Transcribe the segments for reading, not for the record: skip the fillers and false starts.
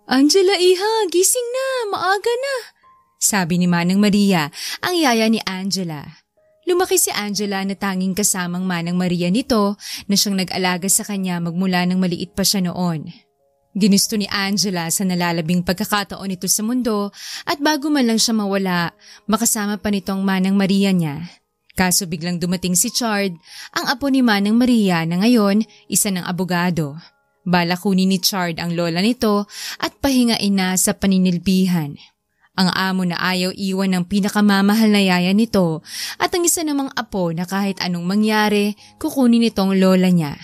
Angela, iha, gising na, maaga na. Sabi ni Manang Maria, ang yaya ni Angela. Lumaki si Angela na tanging kasamang Manang Maria nito na siyang nag-alaga sa kanya magmula nang maliit pa siya noon. Ginusto ni Angela sa nalalabing pagkakataon nito sa mundo at bago man lang siya mawala, makasama pa nitong Manang Maria niya. Kaso biglang dumating si Chard, ang apo ni Manang Maria na ngayon isa ng abogado. Balak kunin ni Chard ang lola nito at pahingain na sa paninilbihan. Ang amo na ayaw iwan ng pinakamamahal na yaya nito at ang isa namang apo na kahit anong mangyari, kukunin nitong lola niya.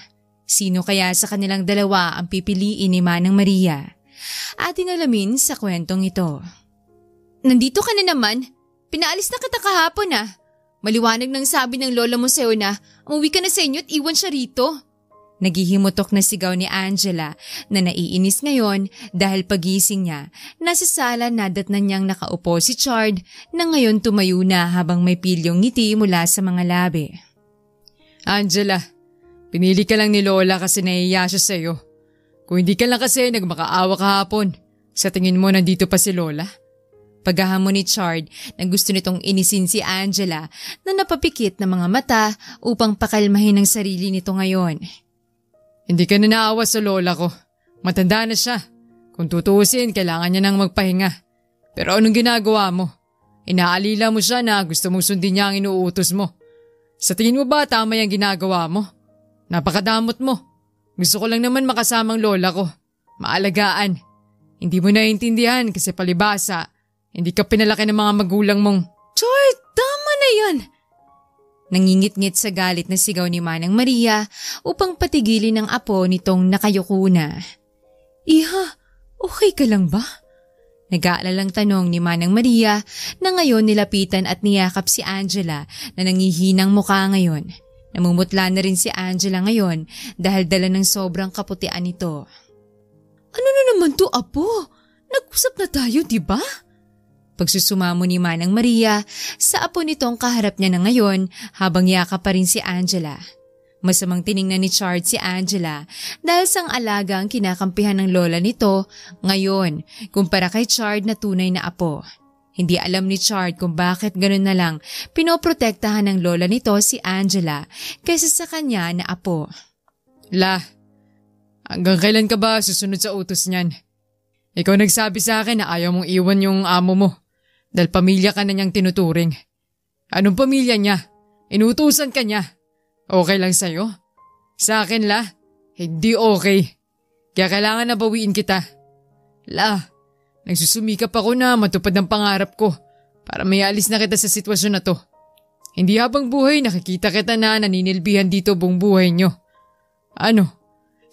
Sino kaya sa kanilang dalawa ang pipiliin ni Manang Maria? Ating alamin sa kwentong ito. Nandito ka na naman. Pinaalis na kita kahapon ah. Maliwanag nang sabi ng lola mo sa'yo na umuwi ka na sa inyo at iwan siya rito. Naghihimutok na sigaw ni Angela na naiinis ngayon dahil pagising niya, nasa sala nadatnan niyang nakaupo si Chard na ngayon tumayo na habang may pilyong ngiti mula sa mga labi. Angela, pinili ka lang ni Lola kasi nahihiya siya sa'yo. Kung hindi ka lang kasi nagmakaawa kahapon, sa tingin mo nandito pa si Lola? Paghahamon ni Chard na gusto nitong inisin si Angela na napapikit na mga mata upang pakalmahin ang sarili nito ngayon. Hindi ka na naawa sa lola ko. Matanda na siya. Kung tutuusin, kailangan niya nang magpahinga. Pero anong ginagawa mo? Inaalila mo siya na gusto mong sundin niya ang inuutos mo. Sa tingin mo ba tama yung ginagawa mo? Napakadamot mo. Gusto ko lang naman makasamang lola ko. Maalagaan. Hindi mo naiintindihan kasi palibasa. Hindi ka pinalaki ng mga magulang mong… Chard, tama na yan! Nangingit-ngit sa galit na sigaw ni Manang Maria upang patigilin ang apo nitong nakayuko na. Iha, okay ka lang ba? Nag-aalalang tanong ni Manang Maria na ngayon nilapitan at niyakap si Angela na nangihinang mukha ngayon. Namumutla na rin si Angela ngayon dahil dala ng sobrang kaputian nito. Ano na naman to, apo? Nag-usap na tayo, di ba? Pagsusumamo ni Manang Maria sa apo nitong kaharap niya na ngayon habang yakap pa rin si Angela. Masamang tiningnan ni Chard si Angela dahil sang alaga ang kinakampihan ng lola nito ngayon kumpara kay Chard na tunay na apo. Hindi alam ni Chard kung bakit ganun na lang pinoprotektahan ng lola nito si Angela kaysa sa kanya na apo. La, hanggang kailan ka ba susunod sa utos niyan? Ikaw nagsabi sa akin na ayaw mong iwan yung amo mo. Dahil pamilya ka na niyang tinuturing. Anong pamilya niya? Inutusan ka niya. Okay lang sa'yo? Sa akin, La, hindi okay. Kaya kailangan na bawiin kita. La, nagsusumikap ako na matupad ang pangarap ko para may alis na kita sa sitwasyon na to. Hindi habang buhay nakikita kita na naninilbihan dito buong buhay niyo. Ano?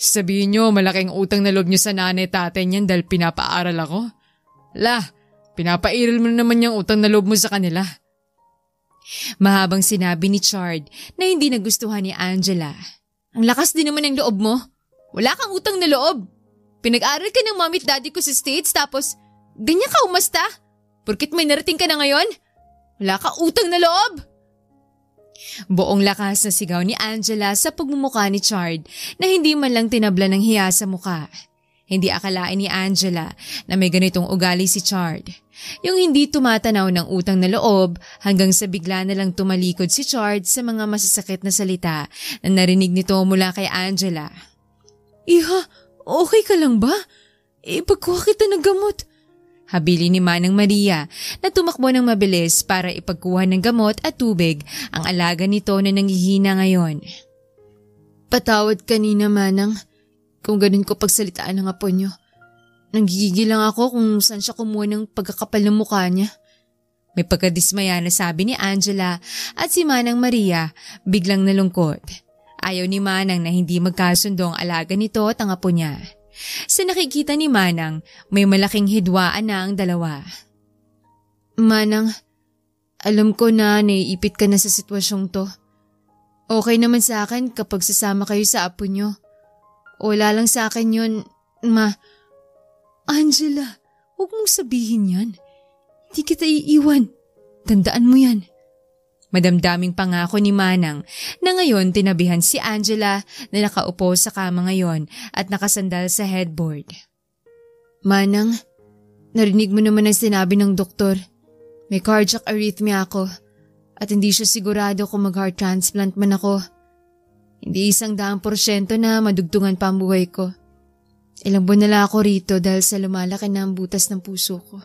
Sabihin niyo malaking utang na loob niyo sa nanay tatay niyan dahil pinapaaral ako? La, pinapairal mo naman yung utang na loob mo sa kanila. Mahabang sinabi ni Chard na hindi nagustuhan ni Angela. Ang lakas din naman ng loob mo. Wala kang utang na loob. Pinag-aral ka ng mommy at daddy ko sa States tapos ganyan ka umasta? Porkit may narating ka na ngayon? Wala kang utang na loob. Buong lakas na sigaw ni Angela sa pagmumukha ni Chard na hindi man lang tinabla ng hiya sa mukha. Hindi akalain ni Angela na may ganitong ugali si Chard. Yung hindi tumatanaw ng utang na loob hanggang sa bigla na lang tumalikod si Chard sa mga masasakit na salita na narinig nito mula kay Angela. Iha, okay ka lang ba? Ipagkuha kita ng gamot. Habili ni Manang Maria na tumakbo ng mabilis para ipagkuha ng gamot at tubig ang alaga nito na nanghihina ngayon. Patawad kanina, Manang, kung ganun ko pagsalitaan ng apo niyo. Nanggigigil lang ako kung saan siya kumuha ng pagkakapal ng mukha niya. May pagkadismaya na sabi ni Angela at si Manang Maria biglang nalungkot. Ayaw ni Manang na hindi magkasundo ang alaga nito at ang apo niya. Sa nakikita ni Manang, may malaking hidwaan na ang dalawa. Manang, alam ko na naiipit ka na sa sitwasyong to. Okay naman sa akin kapag sasama kayo sa apo niyo. Wala lang sa akin yun, Ma. Angela, huwag mong sabihin yan. Hindi kita iiwan. Tandaan mo yan. Madamdaming pangako ni Manang na ngayon tinabihan si Angela na nakaupo sa kama ngayon at nakasandal sa headboard. Manang, narinig mo naman ang sinabi ng doktor. May cardiac arrhythmia ako at hindi siya sigurado kung mag-heart transplant man ako. Hindi 100% na madugtungan pa ang buhay ko. Ilang buwan na lang ako rito dahil sa lumalaki na ang butas ng puso ko.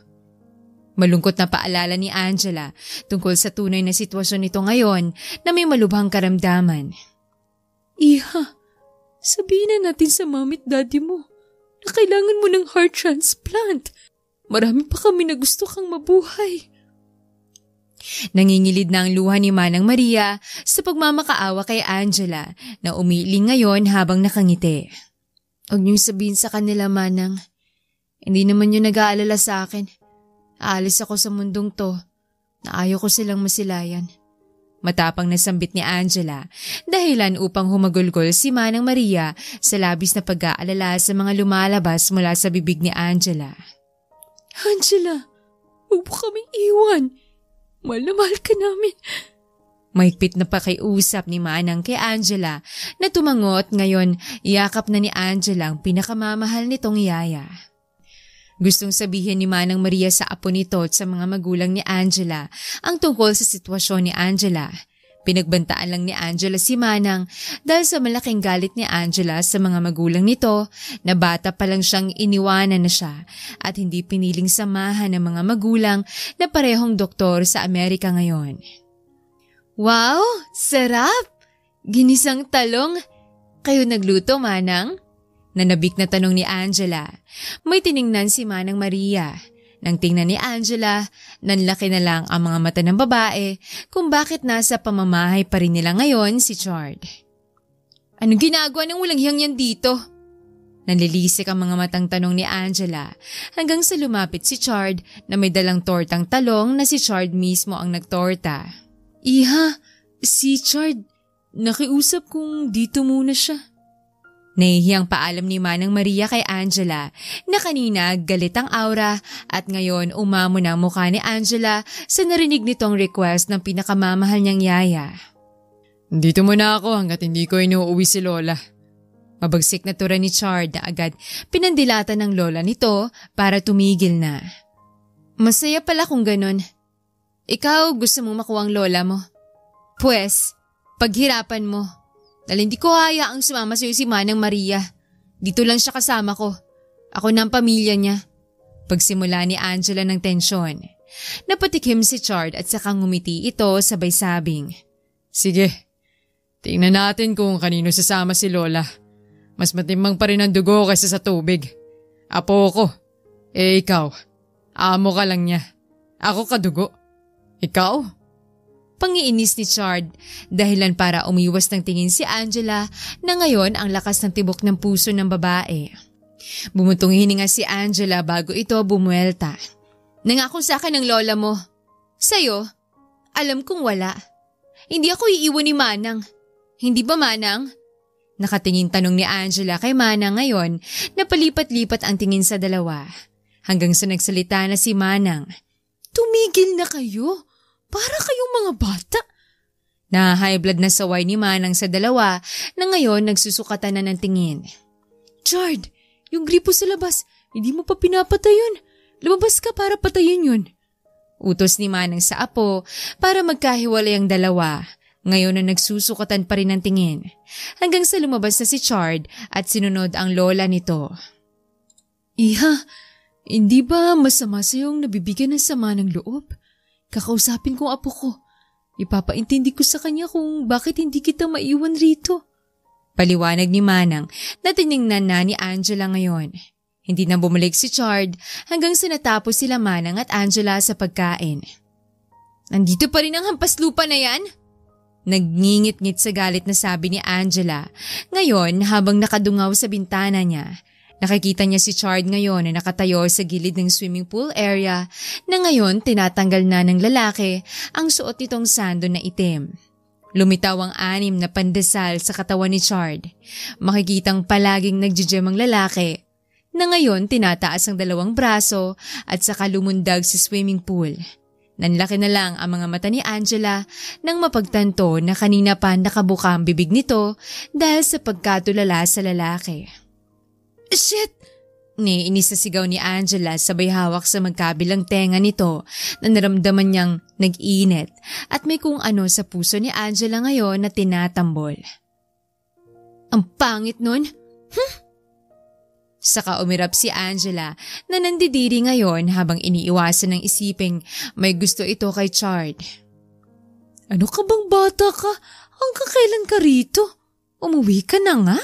Malungkot na paalala ni Angela tungkol sa tunay na sitwasyon nito ngayon na may malubhang karamdaman. Iha, sabihin na natin sa mami't daddy mo na kailangan mo ng heart transplant. Marami pa kami na gusto kang mabuhay. Nangingilid na ang luha ni Manang Maria sa pagmamakaawa kay Angela na umiiling ngayon habang nakangiti. Huwag niyong sabihin sa kanila, Manang. Hindi naman yun nag-aalala sa akin. Aalis ako sa mundong to na ayaw ko silang masilayan. Matapang na sambit ni Angela, dahilan upang humagulgol si Manang Maria sa labis na pag-aalala sa mga lumalabas mula sa bibig ni Angela. Angela, huwag mo kaming iwan. Mahal na mahal ka namin. Mahigpit na pakiusap ni Manang kay Angela na tumangot ngayon iyakap na ni Angela ang pinakamamahal nitong yaya. Gustong sabihin ni Manang Maria sa apo nito at sa mga magulang ni Angela ang tungkol sa sitwasyon ni Angela. Pinagbantaan lang ni Angela si Manang dahil sa malaking galit ni Angela sa mga magulang nito na bata pa lang siyang iniwanan na siya at hindi piniling samahan ng mga magulang na parehong doktor sa Amerika ngayon. Wow! Sarap! Ginisang talong! Kayo nagluto, Manang? Nanabik na tanong ni Angela. May tiningnan si Manang Maria. Nang tingnan ni Angela, nanlaki na lang ang mga mata ng babae kung bakit nasa pamamahay pa rin nila ngayon si Chard. Anong ginagawa ng walang hiyang yan dito? Nanlilisik ang mga matang tanong ni Angela hanggang sa lumapit si Chard na may dalang tortang talong na si Chard mismo ang nagtorta. Iha, si Chard, nakiusap kung dito muna siya. Nahihiyang paalam ni Manang Maria kay Angela na kanina galit ang aura at ngayon umamon ang mukha ni Angela sa narinig nitong request ng pinakamamahal niyang yaya. Dito muna ako hanggat hindi ko inuuwi si Lola. Mabagsik na tura ni Chard na agad pinandilatan ng lola nito para tumigil na. Masaya pala kung ganon. Ikaw gusto mong makuha ang lola mo? Pwes, paghirapan mo. Dahil hindi ko hayaang sumama sa'yo si Manang Maria. Dito lang siya kasama ko. Ako na ang pamilya niya. Pagsimula ni Angela ng tensyon, napatikim si Chard at saka ngumiti ito sabay sabing. Sige, tingnan natin kung kanino sasama si Lola. Mas matimang pa rin ang dugo kaysa sa tubig. Apo ko. Ikaw, amo ka lang niya. Ako kadugo. Ikaw? Pangiinis ni Chard dahilan para umiwas ng tingin si Angela na ngayon ang lakas ng tibok ng puso ng babae. Bumuntong hininga si Angela bago ito bumuelta. Nangako sa akin ng lola mo. Sa'yo, alam kong wala. Hindi ako iiwan ni Manang. Hindi ba, Manang? Nakatingin tanong ni Angela kay Manang ngayon na palipat-lipat ang tingin sa dalawa. Hanggang sa nagsalita na si Manang. Tumigil na kayo. Para kayong mga bata. Na-high blood na saway ni Manang sa dalawa na ngayon nagsusukatan na ng tingin. Chard, yung gripo sa labas, hindi mo pa pinapatay yun. Lumabas ka para patayin yun. Utos ni Manang sa apo para magkahiwalay ang dalawa. Ngayon na nagsusukatan pa rin ng tingin. Hanggang sa lumabas na si Chard at sinunod ang lola nito. Iha, hindi ba masama sa'yong nabibigyan ng sama ng loob? Kakausapin kong apo ko. Ipapaintindi ko sa kanya kung bakit hindi kita maiwan rito. Paliwanag ni Manang na tiningnan na ni Angela ngayon. Hindi na bumalik si Chard hanggang sa natapos sila Manang at Angela sa pagkain. Nandito pa rin ang hampas lupa na yan? Nagngingit-ngit sa galit na sabi ni Angela. Ngayon habang nakadungaw sa bintana niya. Nakikita niya si Chard ngayon na nakatayo sa gilid ng swimming pool area na ngayon tinatanggal na ng lalaki ang suot nitong sando na itim. Lumitaw ang 6 na pandesal sa katawan ni Chard. Makikitang palaging nagji-gym ang lalaki na ngayon tinataas ang 2 braso at saka lumundag sa swimming pool. Nanlaki na lang ang mga mata ni Angela nang mapagtanto na kanina pa nakabuka ang bibig nito dahil sa pagkatulala sa lalaki. Shit! Inis na sigaw ni Angela sabay hawak sa magkabilang tenga nito na naramdaman niyang nag-init at may kung ano sa puso ni Angela ngayon na tinatambol. Ang pangit nun? Saka umirap si Angela na nandidiri ngayon habang iniiwasan ng isiping may gusto ito kay Chard. Ano ka bang bata ka? Hanggang kailan ka rito? Umuwi ka na nga.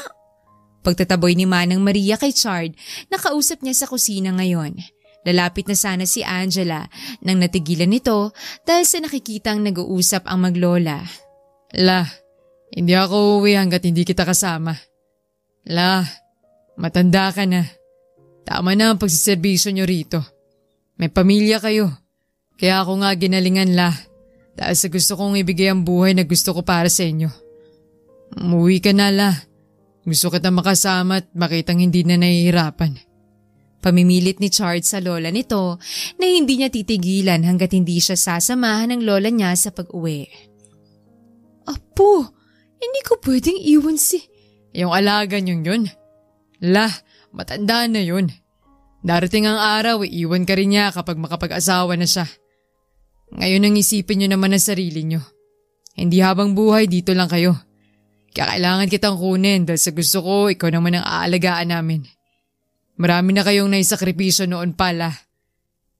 Pagtataboy ni Manang Maria kay Chard, nakausap niya sa kusina ngayon. Lalapit na sana si Angela nang natigilan nito dahil sa nakikitang nag-uusap ang maglola. La, hindi ako uuwi hanggat hindi kita kasama. La, matanda ka na. Tama na ang pagsiservisyo nyo rito. May pamilya kayo. Kaya ako nga ginalingan, La. Dahil sa gusto kong ibigay ang buhay na gusto ko para sa inyo. Umuwi ka na, La. Gusto kita makasama at makitang hindi na nahihirapan. Pamimilit ni Chard sa lola nito na hindi niya titigilan hanggat hindi siya sasamahan ng lola niya sa pag-uwi. Apo, hindi ko pwedeng iwan si... Yung alaga niyong yun? La, matanda na yun. Darating ang araw, iwan ka rin niya kapag makapag-asawa na siya. Ngayon ang isipin niyo naman ang sarili niyo. Hindi habang buhay dito lang kayo. Kaya kailangan kitang kunin dahil sa gusto ko, ikaw naman ang aalagaan namin. Marami na kayong naisakripisyo noon pala.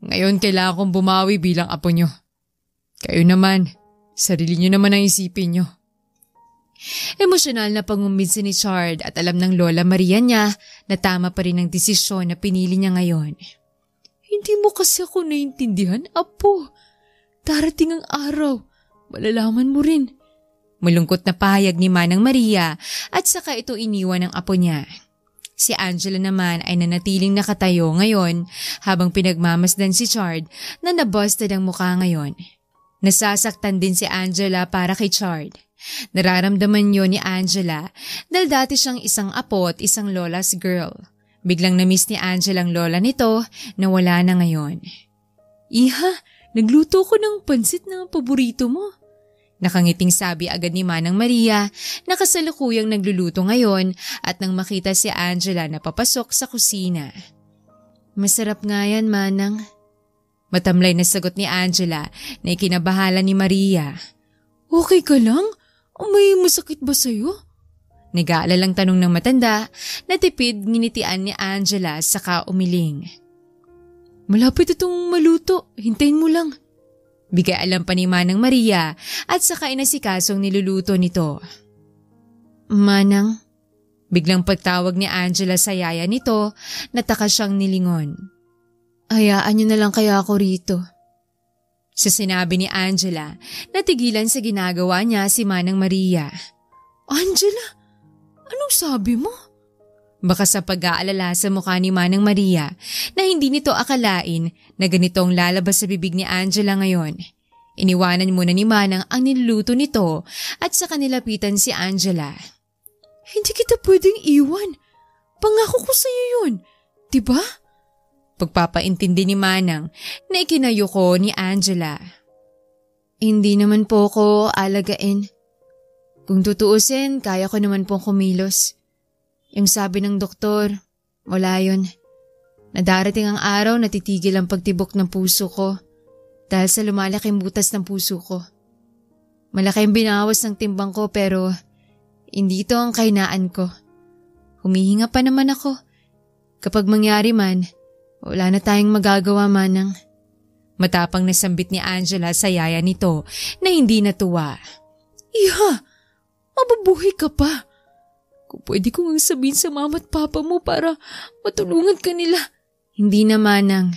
Ngayon kailangan kong bumawi bilang apo nyo. Kayo naman, sarili nyo naman ang isipin nyo. Emosyonal na pangumbinsi ni Chard at alam ng Lola Maria niya na tama pa rin ang desisyon na pinili niya ngayon. Hindi mo kasi ako naiintindihan, Apo. Darating ang araw, malalaman mo rin. Malungkot na pahayag ni Manang Maria at saka ito iniwan ng apo niya. Si Angela naman ay nanatiling nakatayo ngayon habang pinagmamasdan si Chard na nabusted ang mukha ngayon. Nasasaktan din si Angela para kay Chard. Nararamdaman yun ni Angela dahil dati siyang isang apo at isang lola's girl. Biglang na-miss ni Angela ang lola nito na wala na ngayon. Iha, nagluto ko ng pansit na paborito mo. Nakangiting sabi agad ni Manang Maria na kasalukuyang nagluluto ngayon at nang makita si Angela na papasok sa kusina. Masarap nga yan, Manang. Matamlay na sagot ni Angela na ikinabahala ni Maria. Okay ka lang? May masakit ba sa'yo? Nag-aalalang tanong ng matanda na tipid nginitian ni Angela saka umiling. Malapit itong maluto, hintayin mo lang. Bigay alam pa ni Manang Maria at saka inasikasong niluluto nito. Manang, biglang pagtawag ni Angela sa yaya nito, nataka siyang nilingon. Hayaan niyo na lang kaya ako rito. Sa sinabi ni Angela, natigilan sa ginagawa niya si Manang Maria. Angela, anong sabi mo? Baka sa pag-aalala sa mukha ni Manang Maria na hindi nito akalain na ganitong lalabas sa bibig ni Angela ngayon. Iniwanan muna ni Manang ang niluluto nito at saka nilapitan si Angela. Hindi kita pwedeng iwan. Pangako ko sa iyo yun, diba? Pagpapaintindi ni Manang na ikinayuko ni Angela. Hindi naman po ko alagain. Kung tutuusin, kaya ko naman pong kumilos. Yung sabi ng doktor, wala yun. Nadarating ang araw na titigil ang pagtibok ng puso ko dahil sa lumalaking butas ng puso ko. Malaki ang binawas ng timbang ko pero hindi ito ang kahinaan ko. Humihinga pa naman ako. Kapag mangyari man, wala na tayong magagawa, Manang. Matapang na sambit ni Angela sa yaya nito na hindi natuwa. Iha, mabubuhay ka pa. Kung pwede ko nga sabihin sa mama at papa mo para matulungan ka nila. Hindi na, Manang.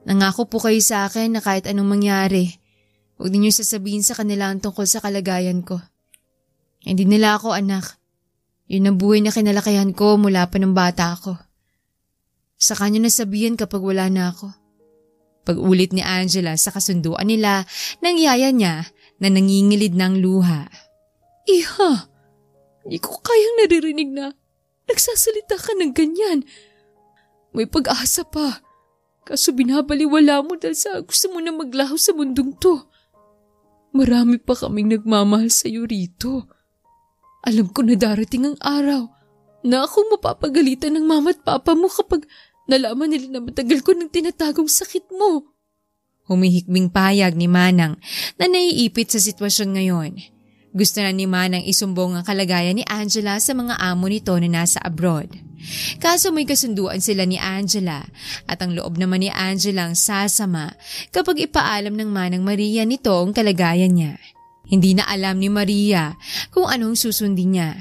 Nangako po kayo sa akin na kahit anong mangyari, huwag niyo sasabihin sa kanila ang tungkol sa kalagayan ko. Hindi nila ako anak. Yun ang buhay na kinalakihan ko mula pa ng bata ako. Sa kanya nasabihin kapag wala na ako. Pag-ulit ni Angela sa kasunduan nila ng yaya niya na nangingilid ng luha. Iha! Hindi ko kayang naririnig na nagsasalita ka ng ganyan. May pag-asa pa. Kaso binabaliwala mo dahil sa gusto mo na maglaho sa mundong to. Marami pa kaming nagmamahal sa iyo rito. Alam ko na darating ang araw na akong mapapagalitan ng mama at papa mo kapag Nalaman nila na matagal ko nang tinatagong sakit mo. Humihikbing pahayag ni Manang na naiipit sa sitwasyon ngayon. Gusto na ni Manang isumbong ang kalagayan ni Angela sa mga amo nito na nasa abroad. Kaso may kasunduan sila ni Angela at ang loob naman ni Angela ang sasama kapag ipaalam ng Manang Maria nito ang kalagayan niya. Hindi na alam ni Maria kung anong susundin niya.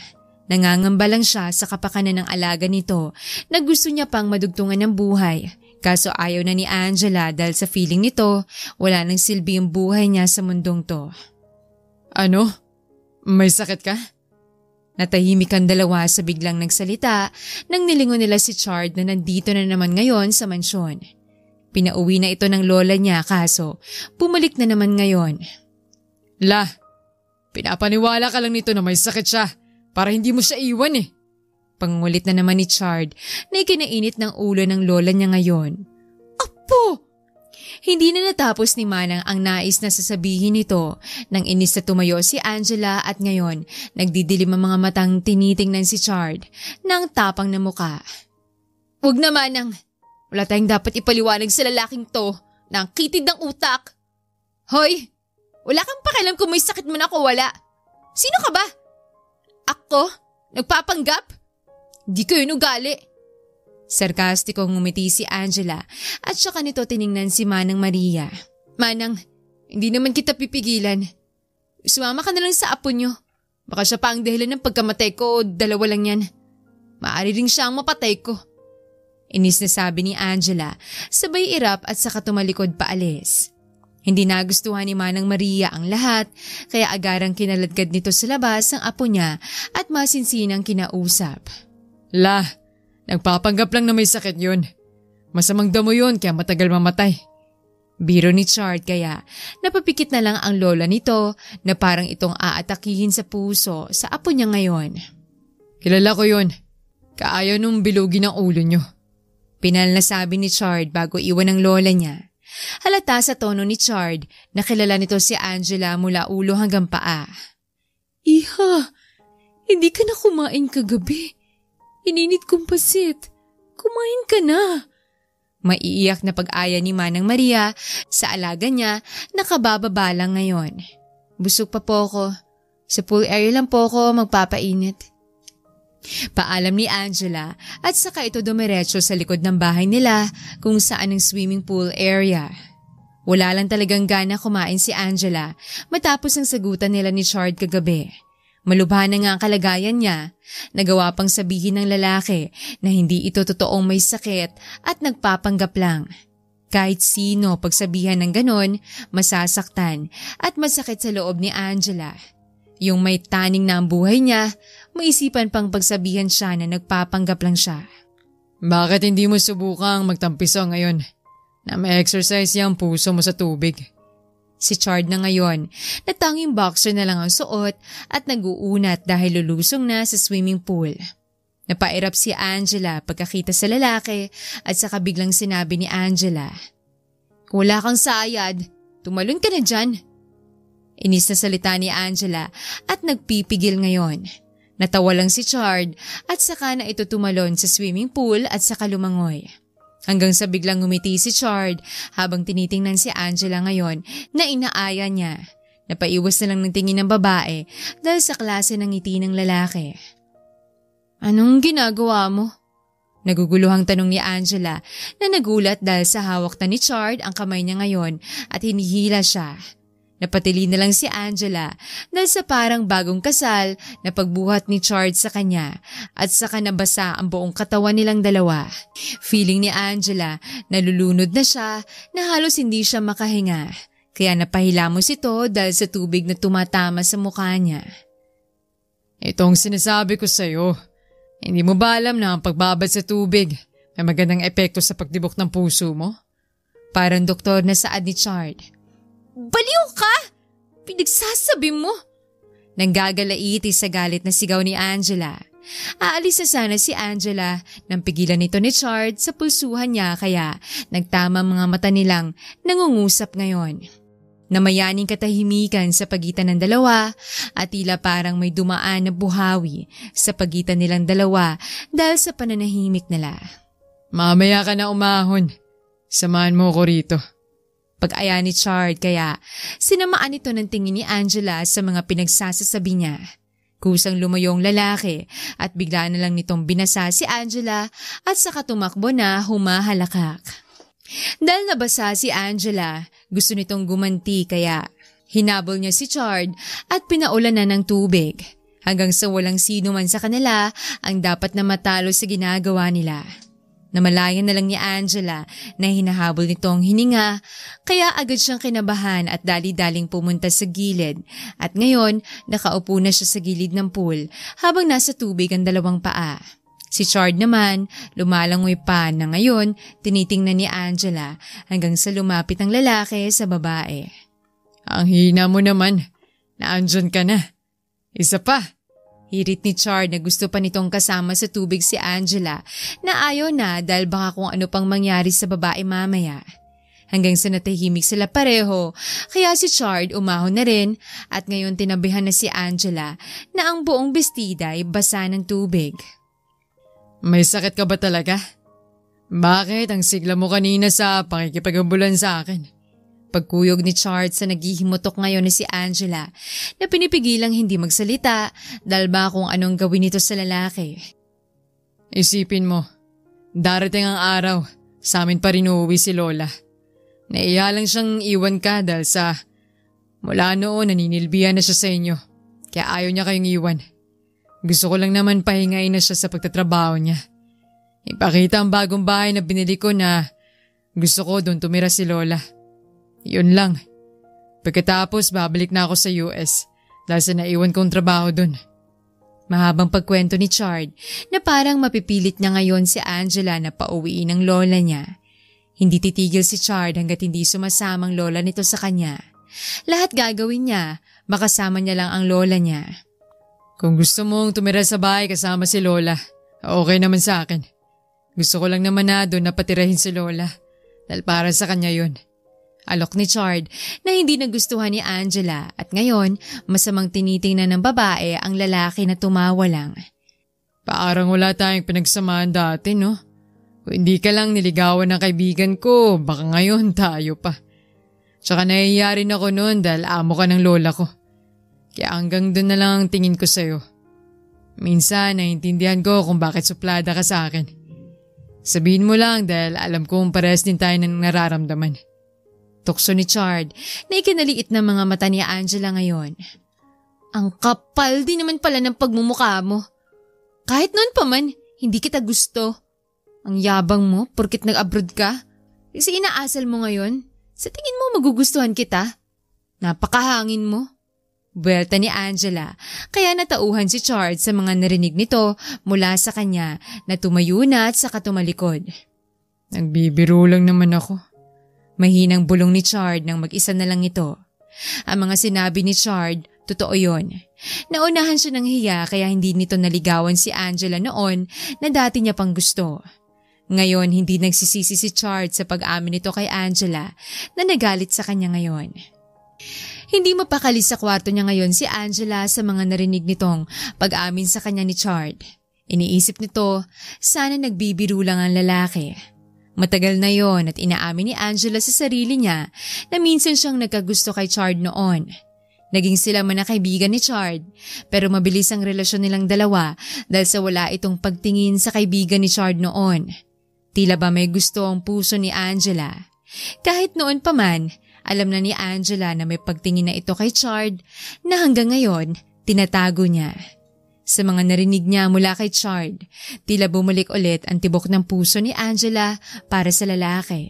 Nangangamba lang siya sa kapakanan ng alaga nito na gusto niya pang madugtungan ng buhay. Kaso ayaw na ni Angela dahil sa feeling nito, wala nang silbi ang buhay niya sa mundong to. Ano? May sakit ka? Natahimik ang dalawa sa biglang nagsalita nang nilingon nila si Chard na nandito na naman ngayon sa mansyon. Pinauwi na ito ng lola niya kaso bumalik na naman ngayon. La, pinapaniwala ka lang nito na may sakit siya para hindi mo siya iwan eh. Pangungulit na naman ni Chard na ikinainit ng ulo ng lola niya ngayon. Apo! Hindi na natapos ni Manang ang nais na sasabihin nito nang inis na tumayo si Angela at ngayon nagdidilim ang mga matang tinitingnan si Chard ng tapang na muka. Huwag na Manang! Wala tayong dapat ipaliwanag sa lalaking to na ang kitid ng utak. Hoy! Wala kang pakialam kung may sakit man ako wala. Sino ka ba? Ako? Nagpapanggap? Di kayo nugali. Sarkastikong ngumiti si Angela at saka nito tiningnan si Manang Maria. Manang, hindi naman kita pipigilan. Sumama ka na lang sa apo nyo. Baka siya pa ang dahilan ng pagkamatay ko, dalawa lang yan. Maaari rin siya ang mapatay ko. Inis na sabi ni Angela, sabay irap at saka tumalikod paalis. Hindi nagustuhan ni Manang Maria ang lahat, kaya agarang kinaladkad nito sa labas ang apo niya at masinsinang kinausap. La, nagpapanggap lang na may sakit yun. Masamang damo yun kaya matagal mamatay. Biro ni Chard kaya napapikit na lang ang lola nito na parang itong aatakihin sa puso sa apo niya ngayon. Kilala ko yun. Kaayaw nung bilugin ang ulo nyo. Pinal na sabi ni Chard bago iwan ng lola niya. Halata sa tono ni Chard na kilala nito si Angela mula ulo hanggang paa. Iha, hindi ka na kumain kagabi. Ininit kong pasit. Kumain ka na. Maiiyak na pag-aya ni Manang Maria sa alaga niya na kabababa lang ngayon. Busog pa po ako. Sa pool area lang po ako magpapainit. Paalam ni Angela at saka ito dumiretso sa likod ng bahay nila kung saan ang swimming pool area. Wala lang talagang gana kumain si Angela matapos ang sagutan nila ni Chard kagabi. Malubha na nga ang kalagayan niya, nagawa pang sabihin ng lalaki na hindi ito totoong may sakit at nagpapanggap lang. Kahit sino pagsabihan ng ganon, masasaktan at masakit sa loob ni Angela. Yung may taning na ang buhay niya, maisipan pang pagsabihan siya na nagpapanggap lang siya. Bakit hindi mo subukang magtampiso ngayon na may exercise yung puso mo sa tubig? Si Chard na ngayon, na tanging boxer na lang ang suot at nag-uunat dahil lulusong na sa swimming pool. Napairap si Angela pagkakita sa lalaki at saka biglang sinabi ni Angela, "Wala kang sayad, tumalon ka na dyan." Inis na salita ni Angela at nagpipigil ngayon. Natawa lang si Chard at saka na ito tumalon sa swimming pool at saka lumangoy. Hanggang sa biglang ngumiti si Chard habang tinitingnan si Angela ngayon na inaaya niya. Napaiwas na lang ng tingin ng babae dahil sa klase ng ngiti ng lalaki. "Anong ginagawa mo?" Naguguluhang tanong ni Angela na nagulat dahil sa hawak na ni Chard ang kamay niya ngayon at hinihila siya. Napatili na lang si Angela dahil sa parang bagong kasal na pagbuhat ni Chard sa kanya at saka nabasa ang buong katawan nilang dalawa. Feeling ni Angela na lulunod na siya na halos hindi siya makahinga kaya napahilamos ito dahil sa tubig na tumatama sa mukha niya. Itong sinasabi ko sa'yo, hindi mo ba alam na ang pagbabad sa tubig may magandang epekto sa pagtibok ng puso mo? Parang doktor na saad ni Chard. "Baliw ka! Pinagsasabi mo!" Nanggagalaiti sa galit na sigaw ni Angela. Aalis na sana si Angela nang pigilan nito ni Chard sa pulsuhan niya kaya nagtama mga mata nilang nangungusap ngayon. Namayaning katahimikan sa pagitan ng dalawa at tila parang may dumaan na buhawi sa pagitan nilang dalawa dahil sa pananahimik nila. Mamaya ka na umahon. Samahan mo ko rito. Pag-aya ni Chard kaya sinamaan ito ng tingin ni Angela sa mga pinagsasasabi niya. Kusang lumayong lalaki at bigla na lang nitong binasa si Angela at saka tumakbo na humahalakak. Dahil nabasa si Angela, gusto nitong gumanti kaya hinabol niya si Chard at pinaulan na ng tubig hanggang sa walang sino man sa kanila ang dapat na matalo sa ginagawa nila. Namalayan na lang ni Angela na hinahabol nitong hininga kaya agad siyang kinabahan at dali-daling pumunta sa gilid at ngayon nakaupo na siya sa gilid ng pool habang nasa tubig ang dalawang paa. Si Chard naman lumalangoy pa na ngayon tinitingnan ni Angela hanggang sa lumapit ang lalaki sa babae. Ang hina mo naman, naandyan ka na. Isa pa. Hirit ni Chard na gusto pa nitong kasama sa tubig si Angela na ayaw na dahil baka kung ano pang mangyari sa babae mamaya. Hanggang sa natahimik sila pareho, kaya si Chard umahon na rin at ngayon tinabihan na si Angela na ang buong bestida ay basa ng tubig. May sakit ka ba talaga? Bakit ang sigla mo kanina sa pakikipagambulan sa akin? Pagkuyog ni Chard sa naghihimutok ngayon ni si Angela na pinipigilang hindi magsalita dahil ba kung anong gawin nito sa lalaki. Isipin mo, darating ang araw, sa amin pa rin uuwi si Lola. Naiya lang siyang iwan ka dahil sa mula noon naninilbihan na siya sa inyo, kaya ayaw niya kayong iwan. Gusto ko lang naman pahingain na siya sa pagtatrabaho niya. Ipakita ang bagong bahay na binili ko na gusto ko doon tumira si Lola. Yun lang. Pagkatapos babalik na ako sa US dahil sa naiwan kong trabaho dun. Mahabang pagkwento ni Chard na parang mapipilit niya ngayon si Angela na pauwiin ang lola niya. Hindi titigil si Chard hanggat hindi sumasamang lola nito sa kanya. Lahat gagawin niya, makasama niya lang ang lola niya. Kung gusto mong tumira sa bahay kasama si Lola, okay naman sa akin. Gusto ko lang naman na doon napatirahin si Lola dahil para sa kanya yun. Alok ni Chard na hindi nagustuhan ni Angela at ngayon masamang tinitingnan ng babae ang lalaki na tumawa lang. Parang wala tayong pinagsamahan dati, no? Kung hindi ka lang niligawan ng kaibigan ko, baka ngayon tayo pa. Tsaka nahihiya rin ako noon dahil amo ka ng lola ko. Kaya hanggang doon na lang ang tingin ko sa'yo. Minsan naiintindihan ko kung bakit suplada ka sa akin. Sabihin mo lang dahil alam kong parehas din tayo ng nararamdaman. Tukso ni Chard na ikinaliit na mga mata ni Angela ngayon. Ang kapal din naman pala ng pagmumukha mo. Kahit noon pa man, hindi kita gusto. Ang yabang mo porkit nag-abroad ka. Kasi inaasal mo ngayon. Sa tingin mo magugustuhan kita? Napakahangin mo. Buwelta ni Angela, kaya natauhan si Chard sa mga narinig nito mula sa kanya na tumayo na at saka tumalikod. Nagbibiro lang naman ako. Mahinang bulong ni Chard nang mag-isa na lang ito. Ang mga sinabi ni Chard, totoo yon. Naunahan siya ng hiya kaya hindi nito naligawan si Angela noon na dati niya pang gusto. Ngayon hindi nagsisisi si Chard sa pag-amin nito kay Angela na nagalit sa kanya ngayon. Hindi mapakali sa kwarto niya ngayon si Angela sa mga narinig nitong pag-amin sa kanya ni Chard. Iniisip nito, sana nagbibiro lang ang lalaki. Matagal na yon at inaamin ni Angela sa sarili niya na minsan siyang nagkagusto kay Chard noon. Naging sila man na kaibigan ni Chard pero mabilis ang relasyon nilang dalawa dahil sa wala itong pagtingin sa kaibigan ni Chard noon. Tila ba may gusto ang puso ni Angela. Kahit noon pa man, alam na ni Angela na may pagtingin na ito kay Chard na hanggang ngayon tinatago niya. Sa mga narinig niya mula kay Chard, tila bumalik ulit ang tibok ng puso ni Angela para sa lalaki.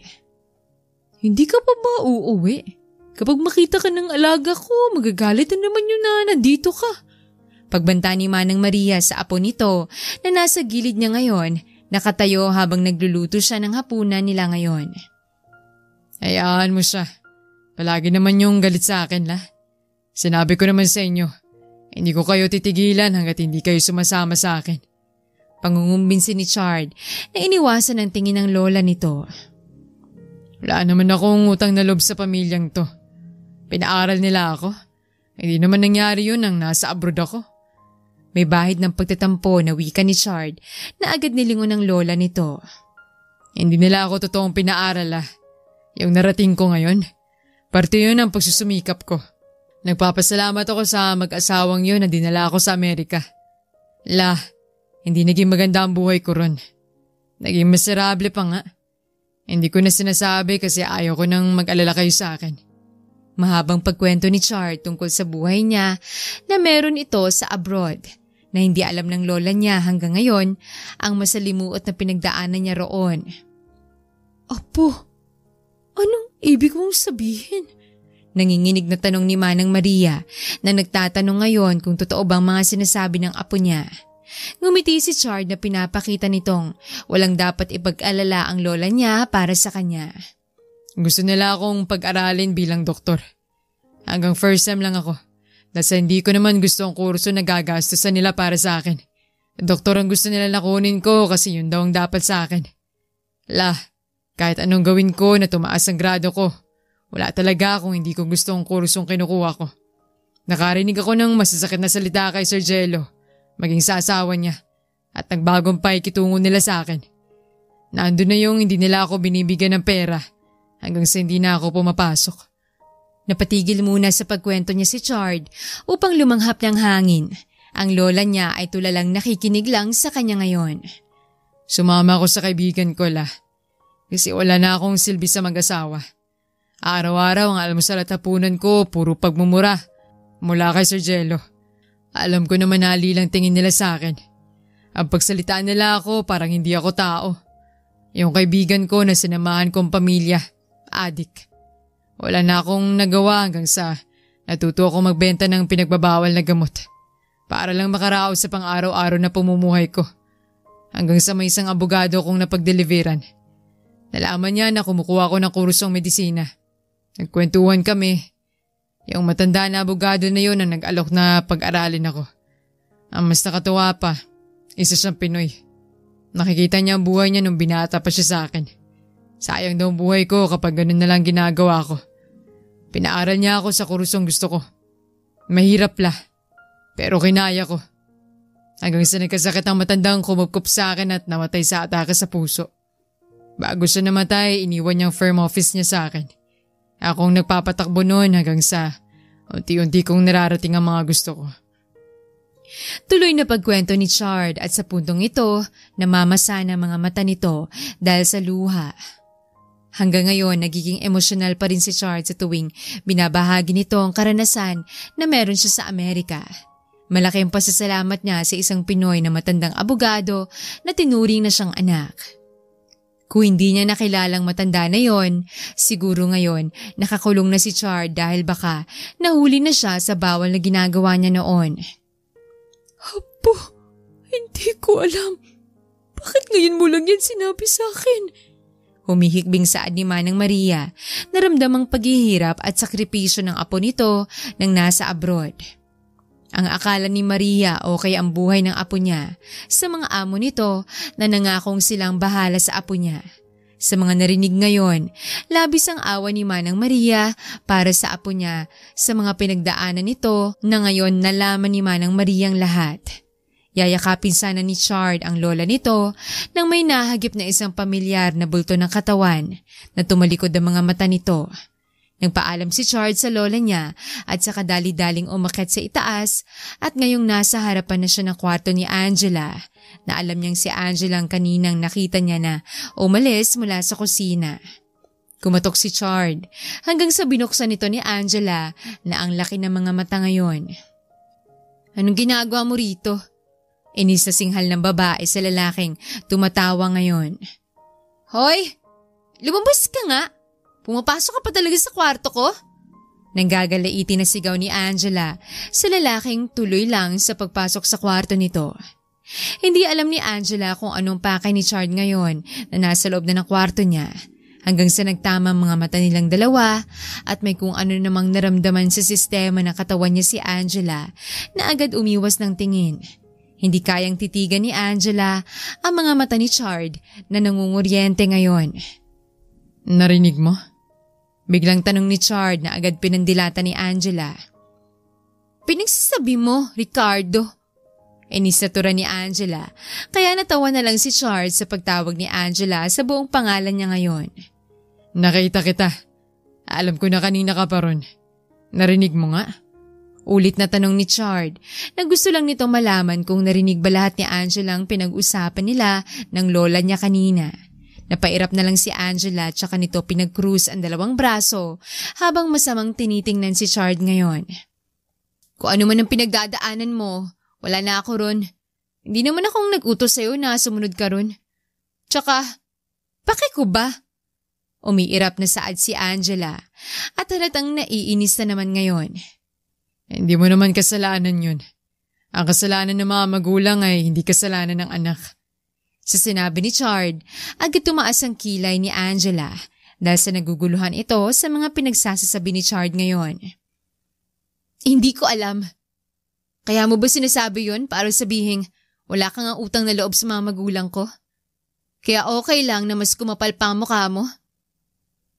Hindi ka pa ba uuwi? Kapag makita ka ng alaga ko, magagalit na naman yun na nandito ka. Pagbanta ni Manang Maria sa apo nito na nasa gilid niya ngayon, nakatayo habang nagluluto siya ng hapunan nila ngayon. Hayaan mo siya. Palagi naman yung galit sa akin, la. Sinabi ko naman sa inyo. Hindi ko kayo titigilan hanggat hindi kayo sumasama sa akin. Pangungumbinsi ni Chard na iniwasan ang tingin ng lola nito. Wala naman akong utang na loob sa pamilyang to. Pinaaral nila ako. Hindi naman nangyari yun nang nasa abroad ako. May bahid ng pagtatampo na wika ni Chard na agad nilingon ng lola nito. Hindi nila ako totoong pinaaral Yung narating ko ngayon, parte yun ng pagsusumikap ko. Nagpapasalamat ako sa mag-asawang yun na dinala ako sa Amerika. Hindi naging maganda ang buhay ko ron. Naging miserable pa nga. Hindi ko na sinasabi kasi ayaw ko nang mag-alala kayo sa akin. Mahabang pagkwento ni Chard tungkol sa buhay niya na meron ito sa abroad na hindi alam ng lola niya hanggang ngayon ang masalimuot na pinagdaanan niya roon. Apo, anong ibig mong sabihin? Nanginginig na tanong ni Manang Maria na nagtatanong ngayon kung totoo bang mga sinasabi ng apo niya. Ngumiti si Chard na pinapakita nitong walang dapat ipag-alala ang lola niya para sa kanya. Gusto nila akong pag-aralin bilang doktor. Hanggang first sem lang ako. Dahil hindi ko naman gusto ang kurso na gagastusan nila para sa akin. Doktor ang gusto nila nakunin ko kasi yun daw ang dapat sa akin. Kahit anong gawin ko na tumaas ang grado ko, wala talaga kung hindi ko gusto ang kursong kinukuha ko. Nakarinig ako ng masasakit na salita kay Sir Jello, maging sa asawa niya, at nagbagong paikitungo nila sa akin. Nandun na yung hindi nila ako binibigyan ng pera hanggang sa hindi na ako pumapasok. Napatigil muna sa pagkwento niya si Chard upang lumanghap ng hangin. Ang lola niya ay tulalang nakikinig lang sa kanya ngayon. Sumama ako sa kaibigan ko kasi wala na akong silbi sa mag-asawa. Araw-araw ang almusal at hapunan ko puro pagmumura mula kay Sir Jello. Alam ko naman halilang tingin nila sa akin. Ang pagsalitaan nila ako parang hindi ako tao. Yung kaibigan ko na sinamahan kong pamilya, adik. Wala na akong nagawa hanggang sa natuto ako magbenta ng pinagbabawal na gamot para lang makaraos sa pang-araw-araw na pumumuhay ko. Hanggang sa may isang abogado kong napagdeliveran. Nalaman niya na kumukuha ko ng kursong medisina. Nagkwentuhan kami. Yung matanda na abogado na yun ang nag-alok na pag-aralin ako. Ang mas nakatuwa pa, isa siyang Pinoy. Nakikita niya ang buhay niya nung binata pa siya sa akin. Sayang daw ang buhay ko kapag ganun na lang ginagawa ko. Pinaaral niya ako sa kursong gusto ko. Mahirap pero kinaya ko. Hanggang sa nagkasakit ang matandang kumupkup sa akin at namatay sa atake sa puso. Bago siya namatay, iniwan niyang firm office niya sa akin. Akong nagpapatakbo noon hanggang sa unti-unti kong nararating ang mga gusto ko. Tuloy na pagkwento ni Chard at sa puntong ito, namamasa ng mga mata nito dahil sa luha. Hanggang ngayon, nagiging emosyonal pa rin si Chard sa tuwing binabahagi nito ang karanasan na meron siya sa Amerika. Malaki ang pasasalamat niya sa isang Pinoy na matandang abogado na tinuring na siyang anak. Kung hindi niya nakilalang matanda na yon, siguro ngayon nakakulong na si Chard dahil baka nahuli na siya sa bawal na ginagawa niya noon. Apo, hindi ko alam. Bakit ngayon mo lang yan sinabi sa akin? Humihikbing saad ni Manang Maria, naramdamang paghihirap at sakripisyo ng apo nito nang nasa abroad. Ang akala ni Maria okay ang buhay ng apo niya sa mga amo nito na nangakong silang bahala sa apo niya. Sa mga narinig ngayon, labis ang awa ni Manang Maria para sa apo niya sa mga pinagdaanan nito na ngayon nalaman ni Manang Maria ang lahat. Yayakapin sana ni Chard ang lola nito nang may nahagip na isang pamilyar na bulto ng katawan na tumalikod ang mga mata nito. Nagpaalam si Chard sa lola niya at saka dali-daling umakyat sa itaas at ngayong nasa harapan na siya ng kwarto ni Angela na alam niyang si Angela ang kaninang nakita niya na umalis mula sa kusina. Kumatok si Chard hanggang sa binuksan nito ni Angela na ang laki ng mga mata ngayon. Anong ginagawa mo rito? Inis na singhal ng babae sa lalaking tumatawa ngayon. Hoy! Lumabas ka nga! Pumapasok ka pa talaga sa kwarto ko? Nanggagalaiti na sigaw ni Angela sa lalaking tuloy lang sa pagpasok sa kwarto nito. Hindi alam ni Angela kung anong pakay ni Chard ngayon na nasa loob na ng kwarto niya hanggang sa nagtama mga mata nilang dalawa at may kung ano namang naramdaman sa sistema ng katawan niya si Angela na agad umiwas ng tingin. Hindi kayang titigan ni Angela ang mga mata ni Chard na nangunguryente ngayon. Narinig mo? Biglang tanong ni Chard na agad pinandilata ni Angela. Pinagsasabi mo, Ricardo. Inisatura ni Angela, kaya natawa na lang si Chard sa pagtawag ni Angela sa buong pangalan niya ngayon. Nakita kita. Alam ko na kanina ka pa ron. Narinig mo nga? Ulit na tanong ni Chard na gusto lang nitong malaman kung narinig ba lahat ni Angela ang pinag-usapan nila ng lola niya kanina. Napairap na lang si Angela at saka nito pinag-cruise ang dalawang braso habang masamang tinitingnan si Chard ngayon. Kung ano man ang pinagdadaanan mo, wala na ako ron. Hindi naman akong nag-utos sa'yo na sumunod ka ron. Tsaka, paki ko ba? Umiirap na saad si Angela at halatang naiinis na naman ngayon. Hindi mo naman kasalanan yun. Ang kasalanan ng mga magulang ay hindi kasalanan ng anak. Sa sinabi ni Chard, agad tumaas ang kilay ni Angela dahil sa naguguluhan ito sa mga pinagsasasabi ni Chard ngayon. Hindi ko alam. Kaya mo ba sinasabi yun para sabihin wala kang ang utang na loob sa mga magulang ko? Kaya okay lang na mas kumapal pa ang mukha mo?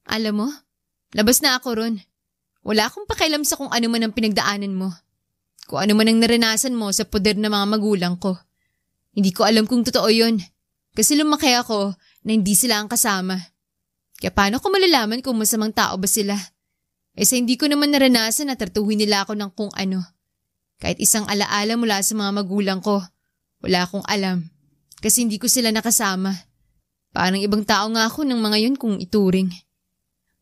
Alam mo, labas na ako ron. Wala akong pakialam sa kung ano man ang pinagdaanan mo. Kung ano man ang naranasan mo sa poder ng mga magulang ko. Hindi ko alam kung totoo yun. Kasi lumaki ako na hindi sila ang kasama. Kaya paano ko malalaman kung masamang tao ba sila? Sa hindi ko naman naranasan na tratuhin nila ako ng kung ano. Kahit isang alaala mula sa mga magulang ko, wala akong alam. Kasi hindi ko sila nakasama. Parang ibang tao nga ako ng mga yun kung ituring.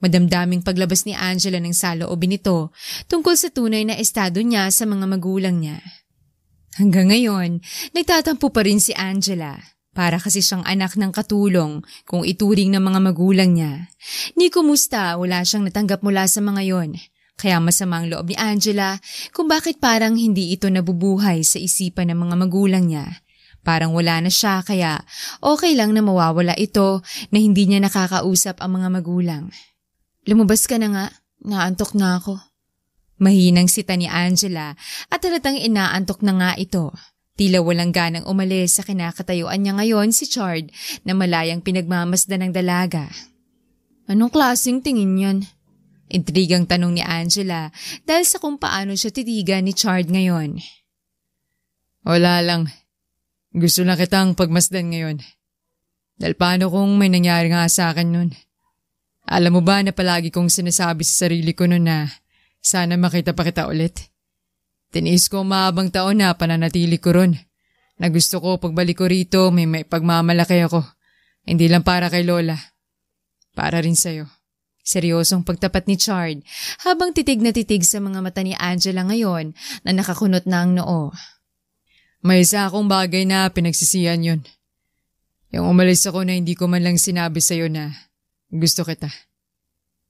Madamdaming paglabas ni Angela ng saloobin nito tungkol sa tunay na estado niya sa mga magulang niya. Hanggang ngayon, nagtatampo pa rin si Angela para kasi siyang anak ng katulong kung ituring ng mga magulang niya. Ni kumusta wala siyang natanggap mula sa mga yon. Kaya masama ang loob ni Angela kung bakit parang hindi ito nabubuhay sa isipan ng mga magulang niya. Parang wala na siya kaya okay lang na mawawala ito na hindi niya nakakausap ang mga magulang. Lumabas ka na nga, naantok na ako. Mahinang sita ni Angela at halatang inaantok na nga ito. Tila walang ganang umalis sa kinakatayuan niya ngayon si Chard na malayang pinagmamasdan ng dalaga. Anong klaseng tingin yan? Intrigang tanong ni Angela dahil sa kung paano siya titigan ni Chard ngayon. Wala lang. Gusto lang kitang pagmasdan ngayon. Dahil paano kung may nangyari nga sa akin nun? Alam mo ba na palagi kong sinasabi sa sarili ko nun na sana makita pa kita ulit? Tiniis ko mahabang taon na pananatili ko ron. Na gusto ko pagbalik ko rito may pagmamalaki ako. Hindi lang para kay Lola. Para rin sa'yo. Seryosong pagtapat ni Chard habang titig na titig sa mga mata ni Angela ngayon na nakakunot na ang noo. May isa akong bagay na pinagsisihan yun. Yung umalis ako na hindi ko man lang sinabi sa'yo na gusto kita.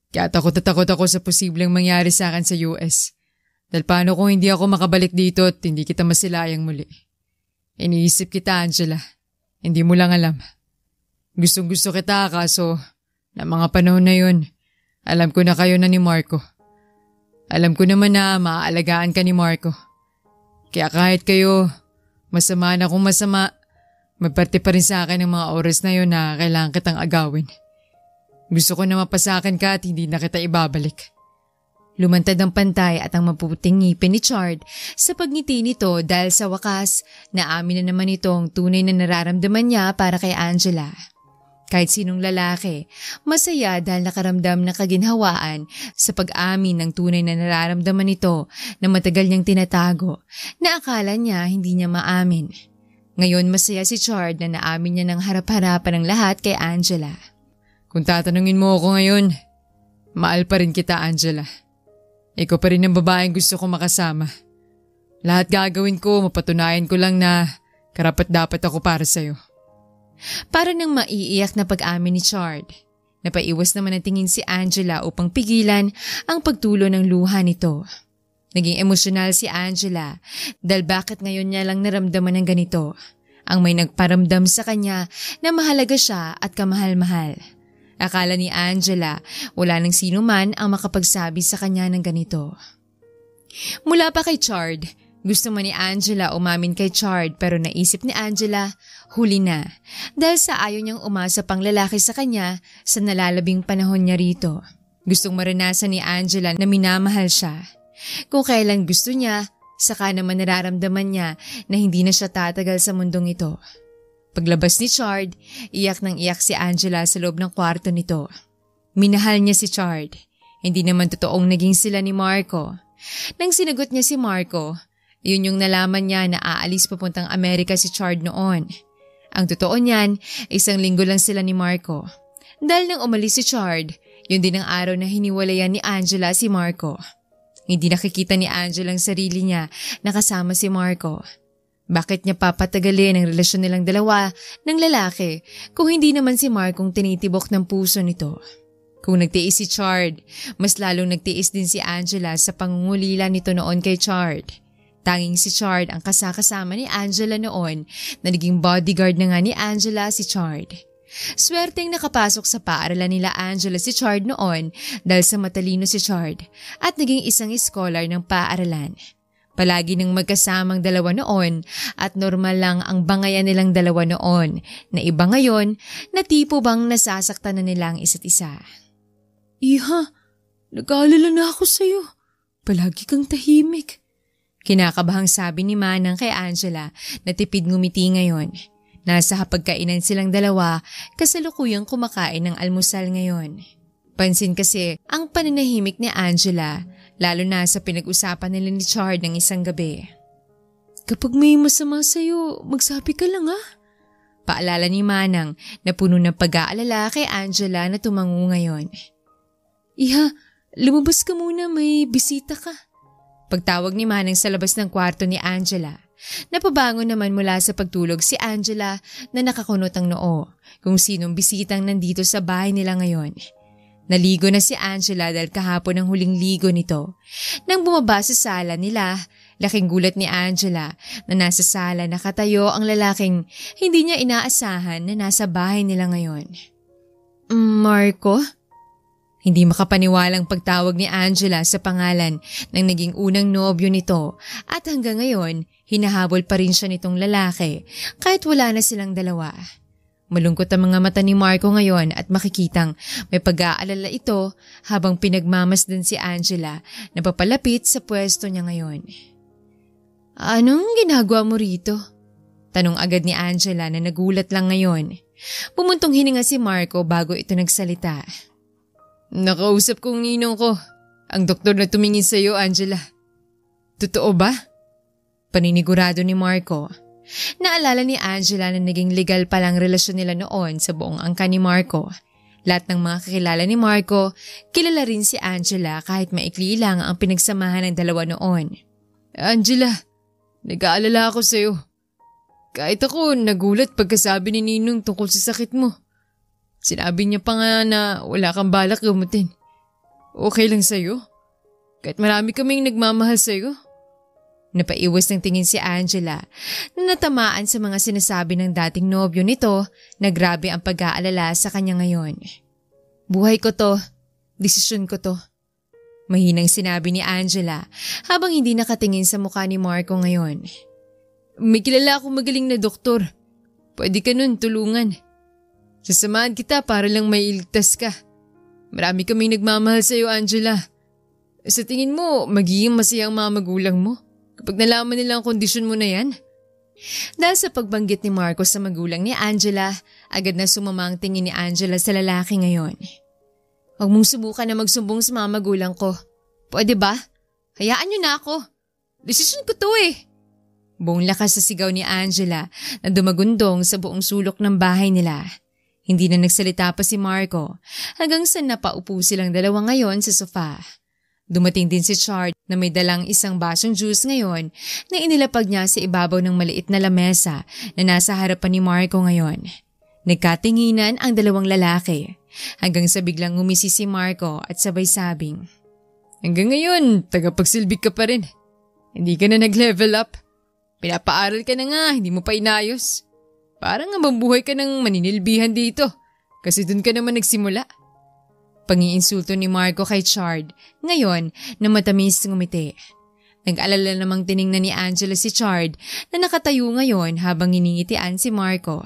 Kaya takot ako sa posibleng mangyari sa akin sa US. Dahil paano kung hindi ako makabalik dito at hindi kita masilayang muli. Iniisip kita, Angela. Hindi mo lang alam. Gustong-gusto kita kaso na mga panahon na yun, alam ko na kayo na ni Marco. Alam ko naman na maaalagaan ka ni Marco. Kaya kahit kayo, masama na kung masama, magparte pa rin sa akin ng mga oras na yun na kailangan kitang agawin. Gusto ko na mapasakan ka at hindi na kita ibabalik. Lumantad ang pantay at ang mapuputing ngipin ni Chard sa pagngiti nito dahil sa wakas, naamin na naman itong tunay na nararamdaman niya para kay Angela. Kahit sinong lalaki, masaya dahil nakaramdam ng kaginhawaan sa pag-amin ng tunay na nararamdaman nito na matagal niyang tinatago na akala niya hindi niya maamin. Ngayon masaya si Chard na naamin niya ng harap-harapan ng lahat kay Angela. Kung tatanungin mo ako ngayon, mahal pa rin kita, Angela. Ikaw pa rin ang babaeng gusto ko makasama. Lahat gagawin ko, mapatunayan ko lang na karapat-dapat ako para sa'yo. Para nang maiiyak na pag-amin ni Chard, napaiwas naman ang tingin si Angela upang pigilan ang pagtulo ng luha nito. Naging emosyonal si Angela dahil bakit ngayon niya lang naramdaman ng ganito, ang may nagparamdam sa kanya na mahalaga siya at kamahal-mahal. Akala ni Angela, wala nang sino man ang makapagsabi sa kanya ng ganito. Mula pa kay Chard, gusto man ni Angela umamin kay Chard pero naisip ni Angela, huli na. Dahil sa ayaw niyang umasa pang lalaki sa kanya sa nalalabing panahon niya rito. Gustong maranasan ni Angela na minamahal siya. Kung kailan gusto niya, Saka naman nararamdaman niya na hindi na siya tatagal sa mundong ito. Paglabas ni Chard, iyak nang iyak si Angela sa loob ng kwarto nito. Minahal niya si Chard. Hindi naman totoong naging sila ni Marco. Nang sinagot niya si Marco, yun yung nalaman niya na aalis papuntang Amerika si Chard noon. Ang totoo niyan, 1 linggo lang sila ni Marco. Dahil nang umalis si Chard, yun din ang araw na hiniwalayan ni Angela si Marco. Hindi nakikita ni Angela ang sarili niya na kasama si Marco. Bakit niya papatagalin ang relasyon nilang dalawa ng lalaki kung hindi naman si Marco ang tinitibok ng puso nito? Kung nagtiis si Chard, mas lalong nagtiis din si Angela sa pangungulila nito noon kay Chard. Tanging si Chard ang kasakasama ni Angela noon na naging bodyguard na nga ni Angela si Chard. Swerteng nakapasok sa paaralan nila Angela si Chard noon dahil sa matalino si Chard at naging isang scholar ng paaralan. Palagi nang magkasamang dalawa noon at normal lang ang bangayan nilang dalawa noon na iba ngayon na tipo bang nasasaktan na nila ang isa't isa. Iha, nag-aalala na ako sa'yo. Palagi kang tahimik. Kinakabahang sabi ni Manang kay Angela na tipid ngumiti ngayon. Nasa hapagkainan silang dalawa kasalukuyang kumakain ng almusal ngayon. Pansin kasi ang pananahimik ni Angela lalo na sa pinag-usapan nila ni Chard ng isang gabi. Kapag may masama sa'yo, magsabi ka lang ha? Paalala ni Manang na puno ng pag-aalala kay Angela na tumango ngayon. Iha, lumabas ka muna, may bisita ka. Pagtawag ni Manang sa labas ng kwarto ni Angela. Napabangon naman mula sa pagtulog si Angela na nakakunot ang noo kung sinong bisitang nandito sa bahay nila ngayon. Naligo na si Angela dahil kahapon ang huling ligo nito. Nang bumaba sa sala nila, laking gulat ni Angela na nasa sala nakatayo ang lalaking hindi niya inaasahan na nasa bahay nila ngayon. Marco? Hindi makapaniwalang pagtawag ni Angela sa pangalan ng naging unang nobyo nito at hanggang ngayon hinahabol pa rin siya nitong lalaki kahit wala na silang dalawa. Malungkot ang mga mata ni Marco ngayon at makikitang may pag-aalala ito habang pinagmamasdan si Angela na papalapit sa pwesto niya ngayon. Anong ginagawa mo rito? Tanong agad ni Angela na nagulat lang ngayon. Pumuntong hininga si Marco bago ito nagsalita. Nakausap kong ninong ko. Ang doktor na tumingin sa iyo, Angela. Totoo ba? Paninigurado ni Marco. Naalala ni Angela na naging legal palang relasyon nila noon sa buong angka ni Marco. Lahat ng mga kakilala ni Marco, kilala rin si Angela kahit maikli lang ang pinagsamahan ng dalawa noon. Angela, nag-aalala ako sa iyo. Kahit ako nagulat pagkasabi ni Ninong tungkol sa sakit mo. Sinabi niya pa nga na wala kang balak gamutin. Okay lang sa'yo? Kahit marami kaming nagmamahal sa'yo? Napaiwas ng tingin si Angela na natamaan sa mga sinasabi ng dating nobyo nito na grabe ang pag-aalala sa kanya ngayon. Buhay ko to. Desisyon ko to. Mahinang sinabi ni Angela habang hindi nakatingin sa mukha ni Marco ngayon. May kilala akong magaling na doktor. Pwede ka nun tulungan. Sasamahan kita para lang may iligtas ka. Marami kaming nagmamahal sa iyo, Angela. Sa tingin mo, magiging masayang mga magulang mo kapag nalaman nila ang kondisyon mo na yan? Dahil sa pagbanggit ni Marco sa magulang ni Angela, agad na sumama ang tingin ni Angela sa lalaki ngayon. Huwag mong subukan na magsumbong sa mga magulang ko. Pwede ba? Hayaan niyo na ako. Desisyon ko to eh. Buong lakas sa sigaw ni Angela na dumagundong sa buong sulok ng bahay nila. Hindi na nagsalita pa si Marco hanggang sa napaupo silang dalawa ngayon sa sofa. Dumating din si Chard na may dalang isang basong juice ngayon na inilapag niya sa ibabaw ng maliit na lamesa na nasa harapan ni Marco ngayon. Nagkatinginan ang dalawang lalaki hanggang sa biglang ngumisi si Marco at sabay sabing, hanggang ngayon, tagapagsilbi ka pa rin. Hindi ka na nag-level up. Pinapaaral ka na nga, hindi mo pa inayos. Parang nga mabuhay ka ng maninilbihan dito kasi dun ka naman nagsimula. Pangiinsulto ni Marco kay Chard ngayon na matamis ngumiti. Nag-alala namang tiningnan ni Angela si Chard na nakatayo ngayon habang iningitian si Marco.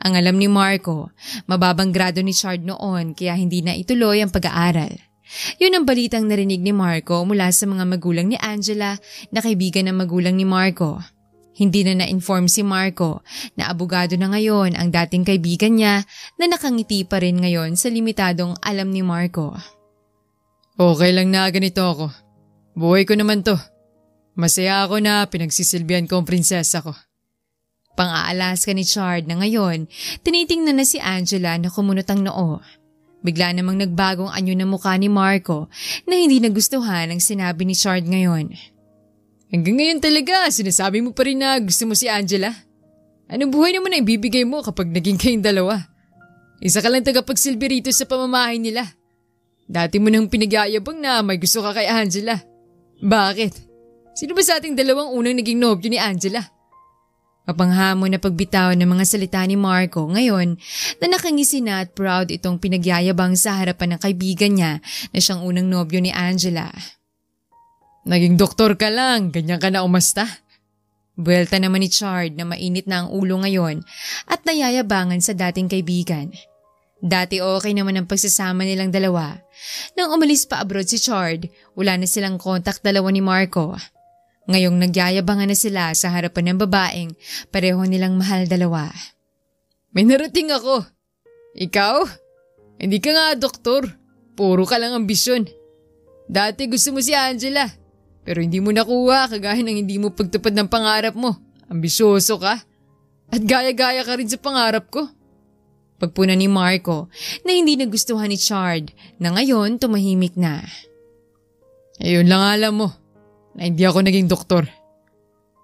Ang alam ni Marco, mababang grado ni Chard noon kaya hindi na ituloy ang pag-aaral. Yun ang balitang narinig ni Marco mula sa mga magulang ni Angela na kaibigan ng magulang ni Marco. Hindi na na-inform si Marco na abogado na ngayon ang dating kaibigan niya na nakangiti pa rin ngayon sa limitadong alam ni Marco. Okay lang na ganito ako. Buhay ko naman to. Masaya ako na pinagsisilbihan ko ang prinsesa ko. Pang-aalas ka ni Chard na ngayon, tinitingnan na si Angela na kumunot ang noo. Bigla namang nagbagong anyo ng mukha ni Marco na hindi nagustuhan ang sinabi ni Chard ngayon. Hanggang ngayon talaga, sinasabi mo pa rin na gusto mo si Angela? Anong buhay naman ang ibibigay mo kapag naging kayong dalawa? Isa ka lang tagapagsilbi rito sa pamamahay nila. Dati mo nang pinagyayabang na may gusto ka kay Angela. Bakit? Sino ba sa ating dalawang unang naging nobyo ni Angela? Mapanghamon na pagbitaw ng mga salita ni Marco ngayon na nakangisi na at proud itong pinagyayabang sa harapan ng kaibigan niya na siyang unang nobyo ni Angela. Naging doktor ka lang, ganyan ka na umasta. Buwelta naman ni Chard na mainit na ang ulo ngayon at nayayabangan sa dating kaibigan. Dati okay naman ang pagsasama nilang dalawa. Nang umalis pa abroad si Chard, wala na silang kontak dalawa ni Marco. Ngayong nagyayabangan na sila sa harapan ng babaeng pareho nilang mahal dalawa. May narating ako. Ikaw? Hindi ka nga doktor. Puro ka lang ambisyon. Dati gusto mo si Angela. Pero hindi mo nakuha kagaya ng hindi mo pagtupad ng pangarap mo. Ambisyoso ka. At gaya-gaya ka rin sa pangarap ko. Pagpuna ni Marco na hindi nagustuhan ni Chard na ngayon tumahimik na. Ayun lang alam mo na hindi ako naging doktor.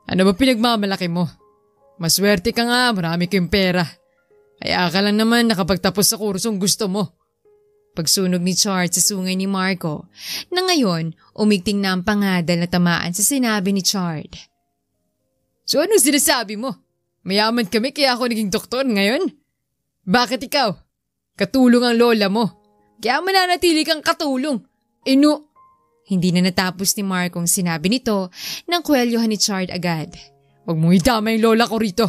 Ano ba pinagmamalaki mo? Maswerte ka nga, marami kayong pera. Kaya ka lang naman nakapagtapos sa kursong gusto mo. Pagsunog ni Chard sa sungay ni Marco na ngayon umigting na ang pangadal na tamaan sa sinabi ni Chard. So anong sinasabi mo? Mayaman kami kaya ako naging doktor ngayon? Bakit ikaw? Katulong ang lola mo. Kaya mananatili kang katulong. Hindi na natapos ni Marco ang sinabi nito nang kwelyohan ni Chard agad. Huwag mong itama yung lola ko rito.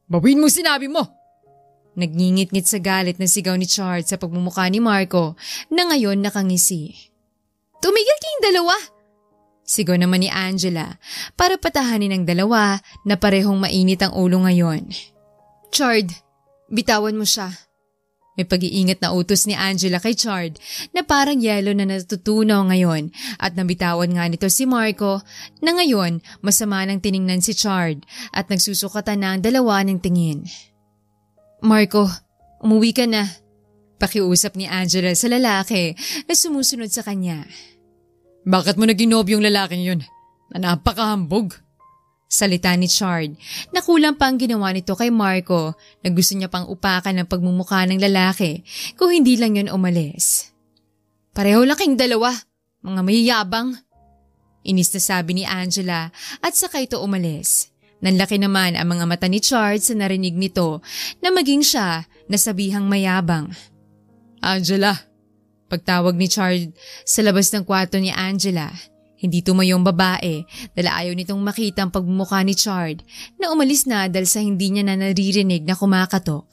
Bawin mo sinabi mo. Nagngingit-ngit sa galit na sigaw ni Chard sa pagmumukha ni Marco na ngayon nakangisi. Tumigil kayong dalawa! Sigaw naman ni Angela para patahanin ang dalawa na parehong mainit ang ulo ngayon. Chard, bitawan mo siya. May pag-iingat na utos ni Angela kay Chard na parang yelo na natutunaw ngayon at nabitawan nga nito si Marco na ngayon masama nang tiningnan si Chard at nagsusukatan na ang dalawa ng tingin. Marco, umuwi ka na. Pakiusap ni Angela sa lalaki na sumusunod sa kanya. Bakit mo naging nobyo yung lalaking yun? Na napakahambog. Salita ni Chard na kulang pa ang ginawa nito kay Marco na gusto niya pang upakan ng pagmumukha ng lalaki kung hindi lang yun umalis. Pareho lang kayong dalawa, mga mayayabang. Inis na sabi ni Angela at saka ito umalis. Nanlaki naman ang mga mata ni Chard sa narinig nito na maging siya nasabihang mayabang. Angela, pagtawag ni Chard sa labas ng kwarto ni Angela. Hindi tumayong babae dahil ayaw nitong makita ang pagmumukha ni Chard na umalis na dahil sa hindi niya na naririnig na kumakatok.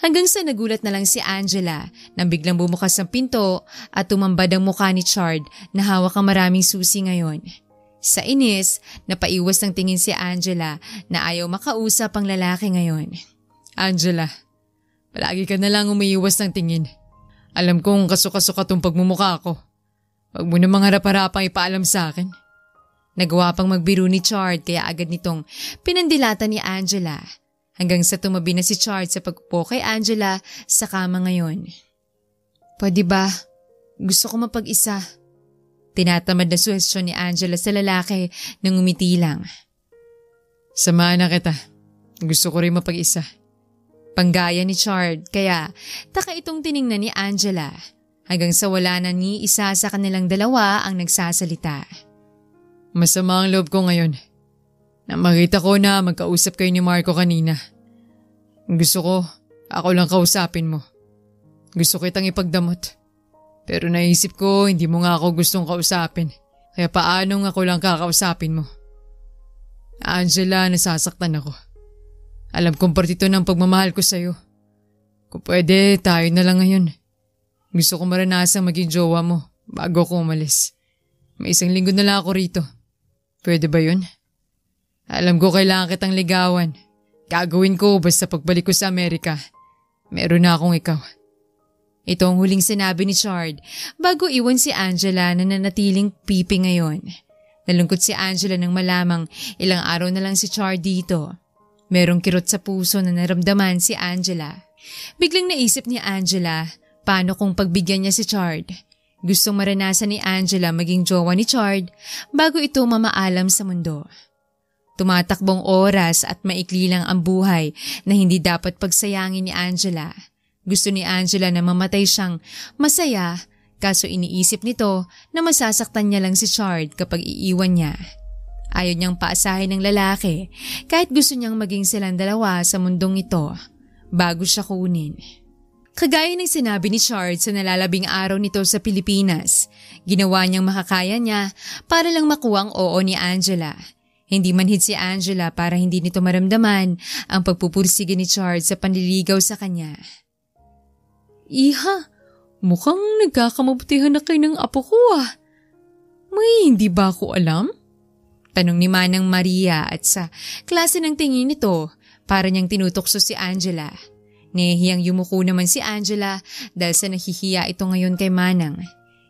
Hanggang sa nagulat na lang si Angela nang biglang bumukas ang pinto at tumambad ang mukha ni Chard na hawak ang maraming susi ngayon. Sa inis, napaiwas ng tingin si Angela na ayaw makausap ang lalaki ngayon. Angela, palagi ka na lang umiiwas ng tingin. Alam kong kasuka-suka tong pagmumukha ko. Huwag mo namang harap-harapang ipaalam sa akin. Nagawa pang magbiro ni Chard kaya agad nitong pinandilatan ni Angela hanggang sa tumabi na si Chard sa pagpupo kay Angela sa kama ngayon. Pwede ba? Gusto ko mapag-isa. Tinatamad na suwestyon ni Angela sa lalaki nang umiti lang. Samahan na kita. Gusto ko rin mapag-isa. Panggaya ni Chard kaya taka itong tiningnan ni Angela hanggang sa wala na ni isa sa kanilang dalawa ang nagsasalita. Masama ang loob ko ngayon. Na makita ko na magkausap kayo ni Marco kanina. Gusto ko, ako lang kausapin mo. Gusto kitang ipagdamot. Pero naisip ko hindi mo nga ako gustong kausapin. Kaya paano ako lang kakausapin mo? Angela, nasasaktan ako. Alam kong partito ng pagmamahal ko sa'yo. Kung pwede, tayo na lang ngayon. Gusto ko maranasang maging jowa mo bago ako umalis. May 1 linggo na lang ako rito. Pwede ba yun? Alam ko kailangan kitang ligawan. Gagawin ko basta pagbalik ko sa Amerika. Meron na akong ikaw. Ito ang huling sinabi ni Chard bago iwan si Angela na nanatiling pipi ngayon. Nalungkot si Angela nang malamang ilang araw na lang si Chard dito. Merong kirot sa puso na naramdaman si Angela. Biglang naisip ni Angela, paano kung pagbigyan niya si Chard? Gustong maranasan ni Angela maging jowa ni Chard bago ito mamaalam sa mundo. Tumatakbong oras at maikli lang ang buhay na hindi dapat pagsayangin ni Angela. Gusto ni Angela na mamatay siyang masaya, kaso iniisip nito na masasaktan niya lang si Chard kapag iiwan niya. Ayaw niyang paasahin ng lalaki kahit gusto niyang maging silang dalawa sa mundong ito bago siya kunin. Kagaya ng sinabi ni Chard sa nalalabing araw nito sa Pilipinas, ginawa niyang makakaya niya para lang makuha ang oo ni Angela. Hindi manhid si Angela para hindi nito maramdaman ang pagpupursige ni Chard sa panliligaw sa kanya. Iha, mukhang nagkakamabutihan na kayo ng apo ko ah. May hindi ba ako alam? Tanong ni Manang Maria at sa klase ng tingin nito, para niyang tinutokso si Angela. Nahihiyang yumuko naman si Angela dahil sa nahihiya ito ngayon kay Manang.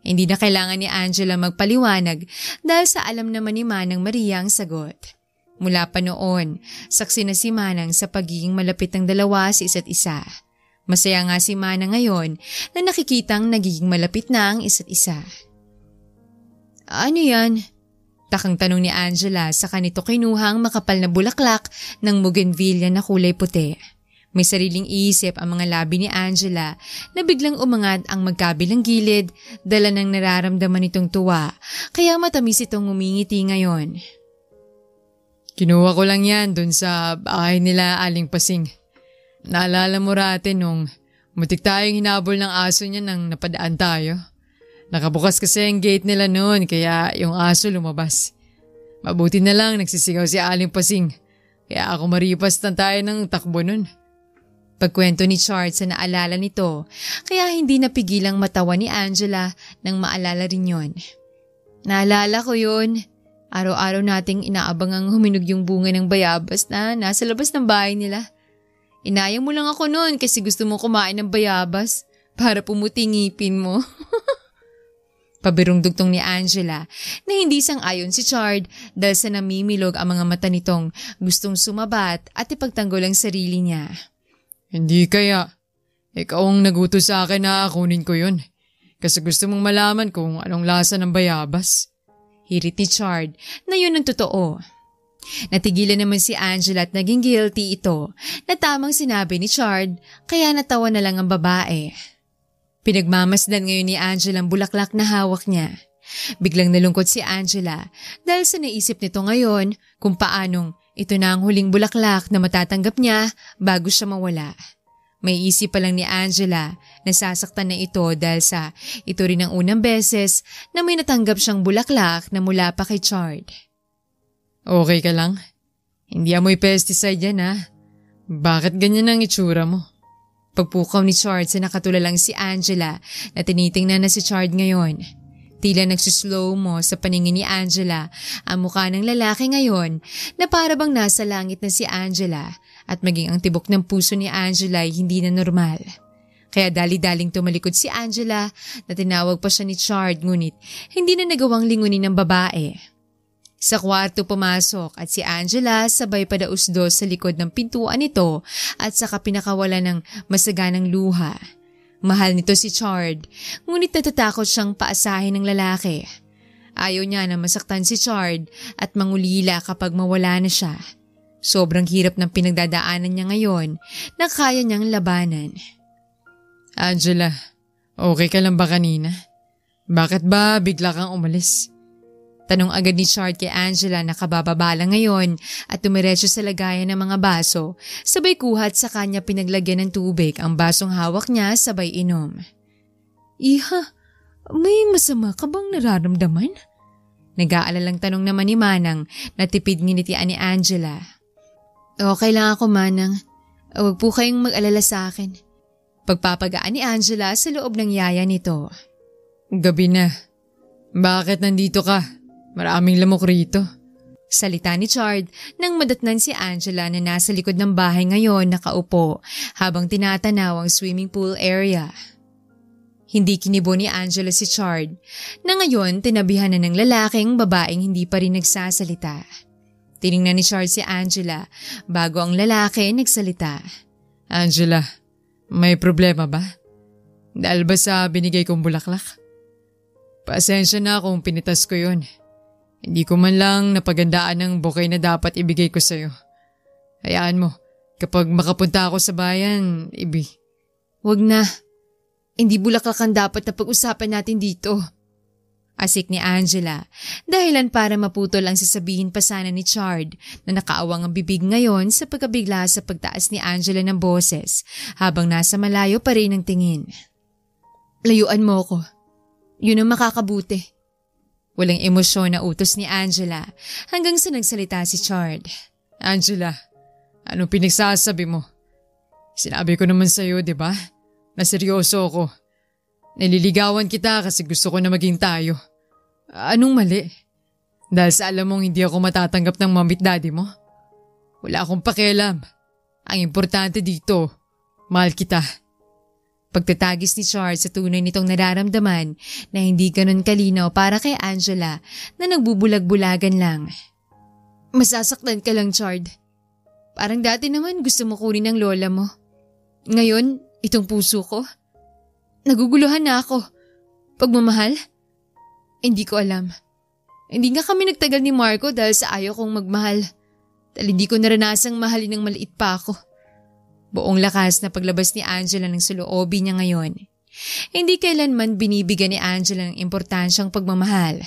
Hindi na kailangan ni Angela magpaliwanag dahil sa alam naman ni Manang Maria ang sagot. Mula pa noon, saksi na si Manang sa pagiging malapit ng dalawa sa isa't isa. Masaya nga si Manang ngayon na nakikitang nagiging malapit na ang isa't isa. Ano yan? Takang tanong ni Angela sa kanito kinuhang makapal na bulaklak ng bougainvillea na kulay puti. May sariling isip ang mga labi ni Angela na biglang umangat ang magkabilang gilid dala ng nararamdaman nitong tuwa kaya matamis itong ngumingiti ngayon. Kinuha ko lang yan dun sa bahay nila Aling Pasing. Naalala mo rate nung mutik tayong hinabol ng aso niya nang napadaan tayo. Nakabukas kasi ang gate nila noon kaya yung aso lumabas. Mabuti na lang nagsisigaw si Aling Pasing kaya ako maripas na tayo ng takbo nun. Pagkwento ni Chard sa naalala nito kaya hindi napigilang matawa ni Angela nang maalala rin yon. Naalala ko yun. Araw-araw nating inaabang ang huminog yung bunga ng bayabas na nasa labas ng bahay nila. Inayang mo lang ako noon kasi gusto mo kumain ng bayabas para pumuti ngipin mo. Pabirong dugtong ni Angela na hindi sang-ayon si Chard dahil sa namimilog ang mga mata nitong gustong sumabat at ipagtanggol ang sarili niya. Hindi kaya. Ikaw ang nagutos sa akin na kunin ko yun. Kasi gusto mong malaman kung anong lasa ng bayabas. Hirit ni Chard na yun ang totoo. Natigilan naman si Angela at naging guilty ito na tamang sinabi ni Chard kaya natawa na lang ang babae. Pinagmamasdan ngayon ni Angela ang bulaklak na hawak niya. Biglang nalungkot si Angela dahil sa naisip nito ngayon kung paanong ito na ang huling bulaklak na matatanggap niya bago siya mawala. May isip pa lang ni Angela na sasaktan na ito dahil sa ito rin ang unang beses na may natanggap siyang bulaklak na mula pa kay Chard. Okay ka lang? Hindi amoy pesticide yan ha? Bakit ganyan ang itsura mo? Pagpukaw ni Chard sa nakatulalang si Angela na tinitingnan na si Chard ngayon. Tila nagsuslow mo sa paningin ni Angela ang mukha ng lalaki ngayon na para bang nasa langit na si Angela at maging ang tibok ng puso ni Angela ay hindi na normal. Kaya dali-daling tumalikod si Angela na tinawag pa siya ni Chard ngunit hindi na nagawang lingunin ng babae. Sa kwarto pumasok at si Angela sabay padausdos sa likod ng pintuan nito at saka pinakawala ng masaganang luha. Mahal nito si Chard, ngunit natatakot siyang paasahin ng lalaki. Ayaw niya na masaktan si Chard at mangulila kapag mawala na siya. Sobrang hirap ng pinagdadaanan niya ngayon na kaya niyang labanan. Angela, okay ka lang ba kanina? Bakit ba bigla kang umalis? Tanong agad ni Chard kay Angela na kabababala ngayon at tumiretso sa lagayan ng mga baso, sabay kuhat sa kanya pinaglagyan ng tubig ang basong hawak niya sabay inom. Iha, may masama ka bang nararamdaman? Nag-aalalang tanong naman ni Manang na tipid nginitian ni Angela. Okay lang ako, Manang. Huwag po kayong mag-alala sa akin. Pagpapagaan ni Angela sa loob ng yaya nito. Gabi na. Bakit nandito ka? Maraming lamok rito. Salita ni Chard nang madatnan si Angela na nasa likod ng bahay ngayon nakaupo habang tinatanaw ang swimming pool area. Hindi kinibo ni Angela si Chard na ngayon tinabihan na ng lalaking babaeng hindi pa rin nagsasalita. Tiningnan ni Chard si Angela bago ang lalaki nagsalita. Angela, may problema ba? Dahil ba sa binigay kong bulaklak? Pasensya na kung pinitas ko yun. Hindi ko man lang napagandaan ng bouquet na dapat ibigay ko sa'yo. Hayaan mo, kapag makapunta ako sa bayan, Wag na. Hindi bulaklak ang dapat na pag-usapan natin dito. Asik ni Angela, dahilan para maputol ang sasabihin pa sana ni Chard na nakaawang ang bibig ngayon sa pagkabigla sa pagtaas ni Angela ng boses habang nasa malayo pa rin ang tingin. Layuan mo ko. Yun ang makakabuti. Walang emosyon na utos ni Angela hanggang sa nagsalita si Chard. Angela, anong pinagsasabi mo? Sinabi ko naman sa'yo, di ba? Na seryoso ako. Nililigawan kita kasi gusto ko na maging tayo. Anong mali? Dahil sa alam mong hindi ako matatanggap ng mommy at daddy mo? Wala akong pakialam. Ang importante dito, mahal kita. Pagtatagis ni Chard sa tunay nitong nararamdaman na hindi ganon kalinaw para kay Angela na nagbubulag-bulagan lang. Masasaktan ka lang, Chard. Parang dati naman gusto mo kunin ng lola mo. Ngayon, itong puso ko. Naguguluhan na ako. Pagmamahal? Hindi ko alam. Hindi nga kami nagtagal ni Marco dahil sa ayaw kong magmahal. Dahil hindi ko naranasang mahalin ng maliit pa ako. Buong lakas na paglabas ni Angela ng suloobi niya ngayon. Hindi kailanman binibigyan ni Angela ng importansyang pagmamahal.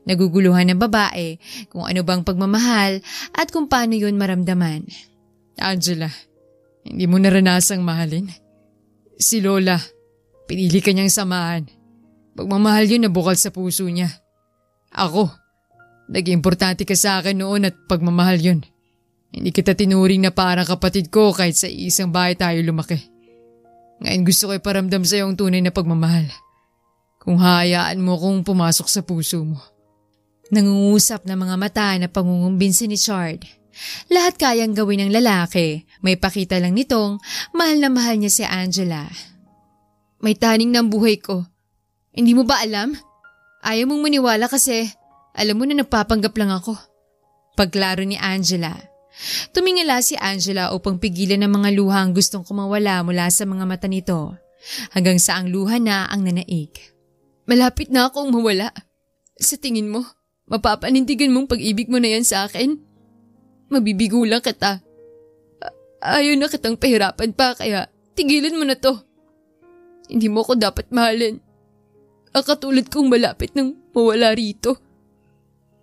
Naguguluhan ng babae kung ano bang pagmamahal at kung paano yun maramdaman. Angela, hindi mo naranasang mahalin? Si Lola, pinili ka niyang samahan. Pagmamahal yun na bukal sa puso niya. Ako, naging importante ka sa akin noon at pagmamahal yun. Hindi kita tinuring na parang kapatid ko kahit sa isang bahay tayo lumaki. Ngayon gusto ko iparamdam sa iyo ang tunay na pagmamahal. Kung hayaan mo kong pumasok sa puso mo. Nangungusap na mga mata na pangungumbinsi ni Chard. Lahat kayang gawin ng lalaki, may pakita lang nitong mahal na mahal niya si Angela. May taning ng buhay ko. Hindi mo ba alam? Ayaw mong maniwala kasi alam mo na nagpapanggap lang ako. Pagklaro ni Angela. Tumingala si Angela upang pigilan ang mga luha ang gustong kumawala mula sa mga mata nito, hanggang sa ang luha na ang nanaig. Malapit na akong mawala. Sa tingin mo, mapapanindigan mong pag-ibig mo na yan sa akin? Mabibigo lang kita. Ayaw na kitang pahirapan pa kaya tigilan mo na to. Hindi mo ko dapat mahalin. Ang katulad kong malapit nang mawala rito.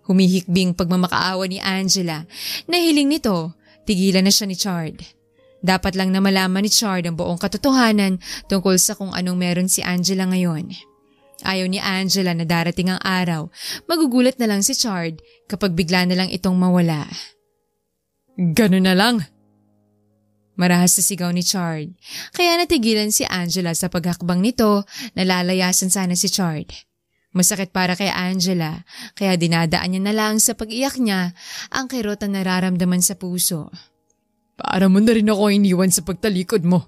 Humihikbing pagmamakaawa ni Angela na hiling nito, tigilan na siya ni Chard. Dapat lang na malaman ni Chard ang buong katotohanan tungkol sa kung anong meron si Angela ngayon. Ayaw ni Angela na darating ang araw, magugulat na lang si Chard kapag bigla na lang itong mawala. Ganun na lang. Marahas na sigaw ni Chard, kaya natigilan si Angela sa paghakbang nito na lalayasan sana si Chard. Masakit para kay Angela, kaya dinadaan niya na lang sa pag-iyak niya ang kirot na nararamdaman sa puso. Para mo na rin ako iniwan sa pagtalikod mo.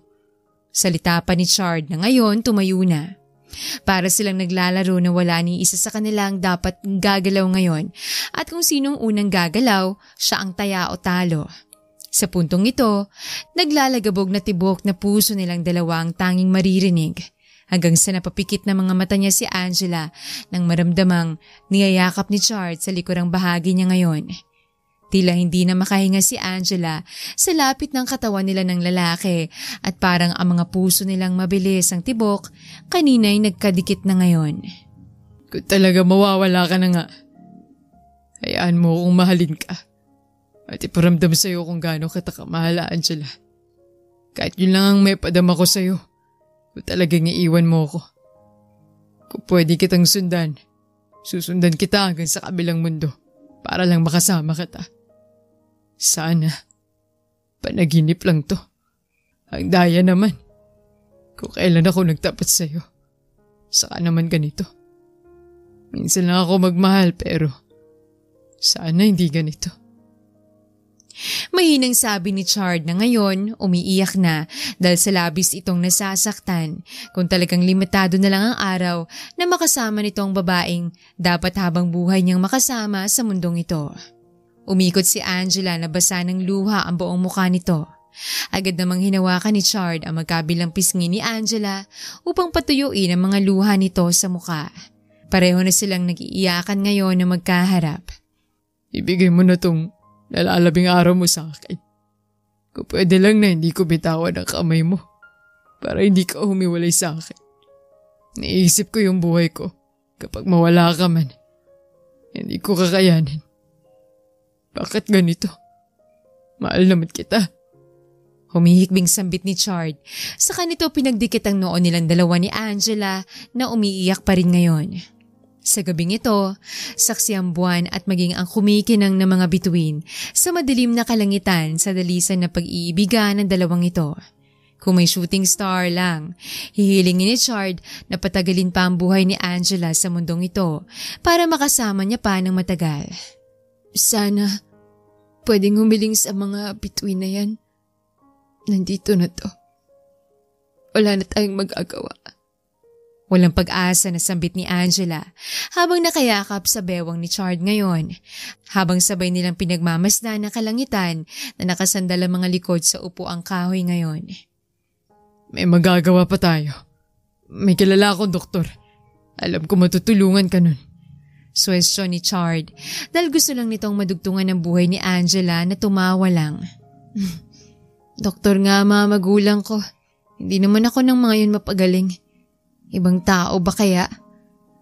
Salita pa ni Chard na ngayon tumayo na. Para silang naglalaro na wala ni isa sa kanilang dapat gagalaw ngayon at kung sinong unang gagalaw, siya ang taya o talo. Sa puntong ito, naglalagabog na tibok na puso nilang dalawang tanging maririnig. Hanggang sa napapikit na mga mata niya si Angela nang maramdamang niyayakap ni Chard sa likurang bahagi niya ngayon. Tila hindi na makahinga si Angela sa lapit ng katawan nila ng lalaki at parang ang mga puso nilang mabilis ang tibok kanina'y nagkadikit na ngayon. Kung talaga mawawala ka na nga, hayaan mo kung mahalin ka. At iparamdam sa'yo kung gaano kita kamahal, Angela. Kahit yun lang ang may padama ko sa'yo. Kung talagang iiwan mo ko. Kung pwede kitang sundan, susundan kita hanggang sa kabilang mundo para lang makasama kita. Sana, panaginip lang to. Ang daya naman. Kung kailan ako nagtapat sa'yo, saka naman ganito. Minsan lang ako magmahal pero sana hindi ganito. Mahinang sabi ni Chard na ngayon umiiyak na dahil sa labis itong nasasaktan kung talagang limitado na lang ang araw na makasama nitong babaeng dapat habang buhay niyang makasama sa mundong ito. Umikot si Angela na basa ng luha ang buong mukha nito. Agad namang hinawakan ni Chard ang magkabilang pisngi ni Angela upang patuyuin ang mga luha nito sa mukha. Pareho na silang nag-iiyakan ngayon na magkaharap. Ibigay mo na tong nalalabing araw mo sa akin. Kung pwede lang na hindi ko bitawan ang kamay mo para hindi ka humiwalay sa akin. Naisip ko yung buhay ko kapag mawala ka man. Hindi ko kakayanin. Bakit ganito? Mahal naman kita. Humihikbing sambit ni Chard. Sa kanito pinagdikit ang noo nilang dalawa ni Angela na umiiyak pa rin ngayon. Sa gabing ito, saksi ang buwan at maging ang kumikinang na mga bituin sa madilim na kalangitan sa dalisan na pag-iibigan ng dalawang ito. Kung may shooting star lang, hihilingin ni Chard na patagalin pa ang buhay ni Angela sa mundong ito para makasama niya pa ng matagal. Sana pwedeng humiling sa mga bituin na yan. Nandito na to. Wala na tayong magagawa. Walang pag-asa na sambit ni Angela habang nakayakap sa bewang ni Chard ngayon, habang sabay nilang pinagmamasdan ang kalangitan na nakasandal ang mga likod sa upuang kahoy ngayon. May magagawa pa tayo. May kilala akong doktor. Alam ko matutulungan ka nun. Suwestyon ni Chard dahil gusto lang nitong madugtungan ang buhay ni Angela na tumawa lang. Doktor nga magulang ko. Hindi naman ako ng mga yun mapagaling. Ibang tao ba kaya?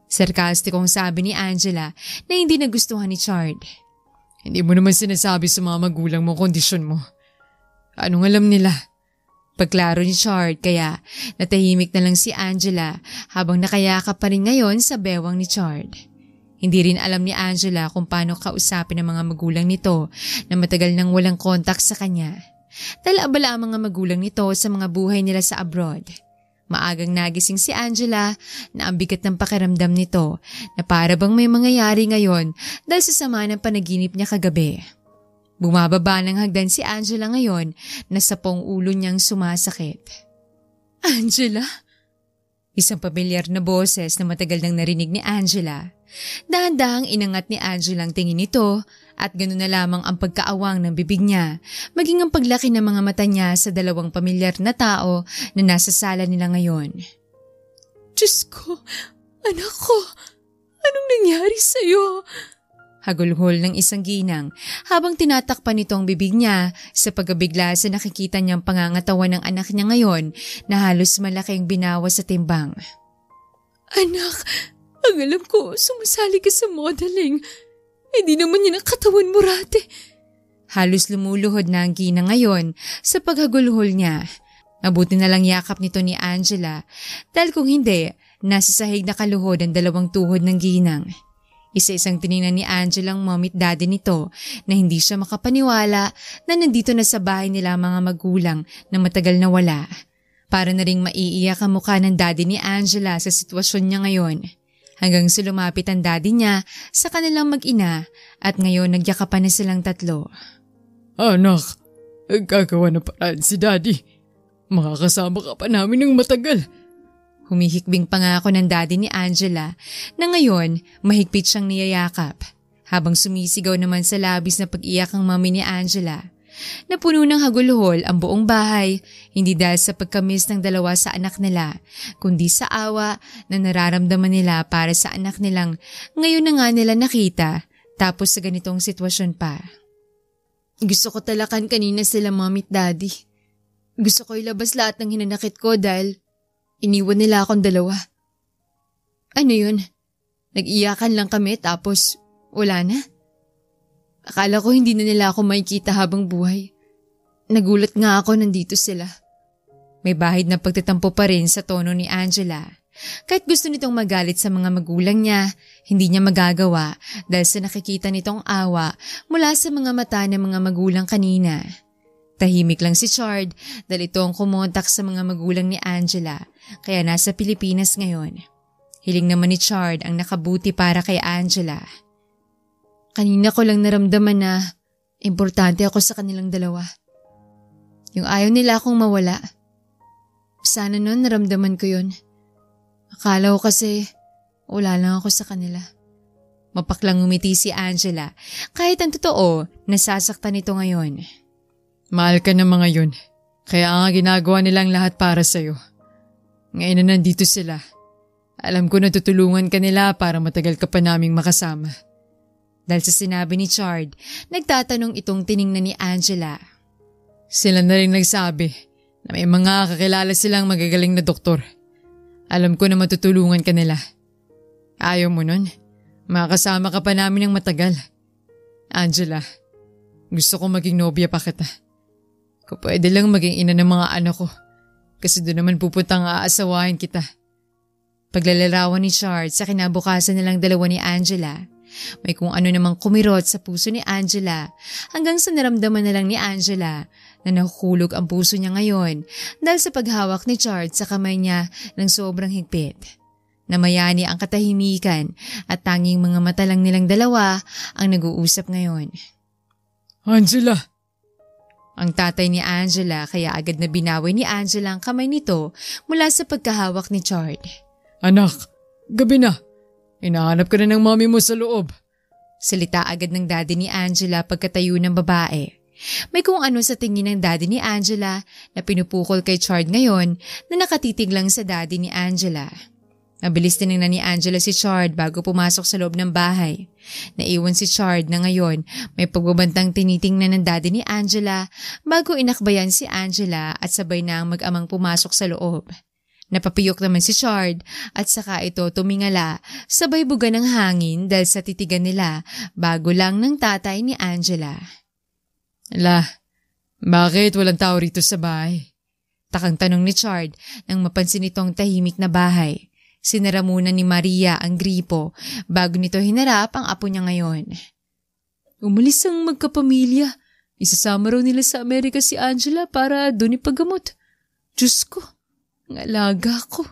Sarkastikong sabi ni Angela na hindi nagustuhan ni Chard. Hindi mo naman sinasabi sa mga magulang mo kondisyon mo. Anong alam nila? Pagklaro ni Chard kaya natahimik na lang si Angela habang nakayakap pa rin ngayon sa bewang ni Chard. Hindi rin alam ni Angela kung paano kausapin ang mga magulang nito na matagal nang walang kontak sa kanya. Dahil abala ang mga magulang nito sa mga buhay nila sa abroad. Maagang nagising si Angela na ang bigat ng pakiramdam nito na para bang may mangyayari ngayon dahil sa sama ng panaginip niya kagabi. Bumababa ng hagdan si Angela ngayon na sa pong ulo niyang sumasakit. Angela? Isang pamilyar na boses na matagal nang narinig ni Angela. Dahan-dahang inangat ni Angela ang tingin nito at ganoon na lamang ang pagkaawang ng bibig niya, maging ang paglaki ng mga mata niya sa dalawang pamilyar na tao na nasa sala nila ngayon. Diyos ko, anak ko, anong nangyari sa'yo? Hagulhol ng isang ginang habang tinatakpan nito ang bibig niya sa pagkabigla sa nakikita niyang pangangatawan ng anak niya ngayon na halos malaking binawa sa timbang. Anak, ang alam ko, sumasali ka sa modeling. Hindi naman yan ang katawan mo rate. Halos lumuluhod na ang ginang ngayon sa paghagulhol niya. Mabuti na lang yakap nito ni Angela dahil kung hindi, nasa sahig na kaluhod ang dalawang tuhod ng ginang. Isa-isang tiningnan ni Angela ang mommy at daddy nito na hindi siya makapaniwala na nandito na sa bahay nila mga magulang na matagal na wala. Para na ring maiiyak ang mukha ng daddy ni Angela sa sitwasyon niya ngayon. Hanggang sa lumapit ang daddy niya sa kanilang mag-ina at ngayon nagyakapan na silang tatlo. Anak, gagawa na paraan si daddy. Makakasama ka pa namin ng matagal. Humihikbing pangako ng daddy ni Angela na ngayon mahigpit siyang niyayakap habang sumisigaw naman sa labis na pag-iyak ang mami ni Angela. Napuno ng hagulhol ang buong bahay, hindi dahil sa pagkamiss ng dalawa sa anak nila, kundi sa awa na nararamdaman nila para sa anak nilang ngayon na nga nila nakita tapos sa ganitong sitwasyon pa. Gusto ko talakan kanina sila mami at daddy. Gusto ko ilabas lahat ng hinanakit ko dahil iniwan nila akong dalawa. Ano yun? Nag-iyakan lang kami tapos wala na? Akala ko hindi na nila ako makikita habang buhay. Nagulat nga ako nandito sila. May bahid na pagtatampo pa rin sa tono ni Angela. Kahit gusto nitong magalit sa mga magulang niya, hindi niya magagawa dahil sa nakikita nitong awa mula sa mga mata ng mga magulang kanina. Tahimik lang si Chard dahil ito ang kumontak sa mga magulang ni Angela kaya nasa Pilipinas ngayon. Hiling naman ni Chard ang nakabuti para kay Angela. Kanina ko lang naramdaman na importante ako sa kanilang dalawa. Yung ayaw nila akong mawala. Sana noon naramdaman ko yun. Akala ko kasi wala lang ako sa kanila. Mapaklang umiti si Angela kahit ang totoo nasasaktan ito ngayon. Mahal ka ng mga yun. Kaya nga ginagawa nilang lahat para sa'yo. Ngayon na nandito sila. Alam ko na tutulungan ka nila para matagal ka pa naming makasama. Dahil sa sinabi ni Chard, nagtatanong itong tiningnan ni Angela. Sila na rin nagsabi na may mga kakilala silang magagaling na doktor. Alam ko na matutulungan ka nila. Ayaw mo nun? Makakasama ka pa namin ng matagal. Angela, gusto ko maging nobya pa kita. Kung pwede lang maging ina ng mga anak ko. Kasi doon naman pupuntang aasawahin kita. Paglalarawan ni Chard sa kinabukasan nilang dalawa ni Angela, may kung ano namang kumirot sa puso ni Angela hanggang sa naramdaman na lang ni Angela na nahuhulog ang puso niya ngayon dahil sa paghawak ni Chard sa kamay niya ng sobrang higpit. Namayani ang katahimikan at tanging mga mata lang nilang dalawa ang nag-uusap ngayon. Angela! Ang tatay ni Angela kaya agad na binawi ni Angela ang kamay nito mula sa pagkahawak ni Chard. Anak, gabi na. Inahanap ka na ng mami mo sa loob. Salita agad ng daddy ni Angela pagkatayo ng babae. May kung ano sa tingin ng daddy ni Angela na pinupukol kay Chard ngayon na nakatitig lang sa daddy ni Angela. Mabilis tinignan ni Angela si Chard bago pumasok sa loob ng bahay. Naiwan si Chard na ngayon may pagbabantang tinitingnan ng daddy ni Angela bago inakbayan si Angela at sabay na ang mag-amang pumasok sa loob. Napapiyok naman si Chard at saka ito tumingala sabay buga ng hangin dahil sa titigan nila bago lang ng tatay ni Angela. Bakit walang tao rito sa bahay? Takang tanong ni Chard nang mapansin itong tahimik na bahay. Sinara muna ni Maria ang gripo bago nito hinarap ang apo niya ngayon. Umalis ang magkapamilya. Isasama raw nila sa Amerika si Angela para doon ipagamot. Diyos ko! Ang alaga ko.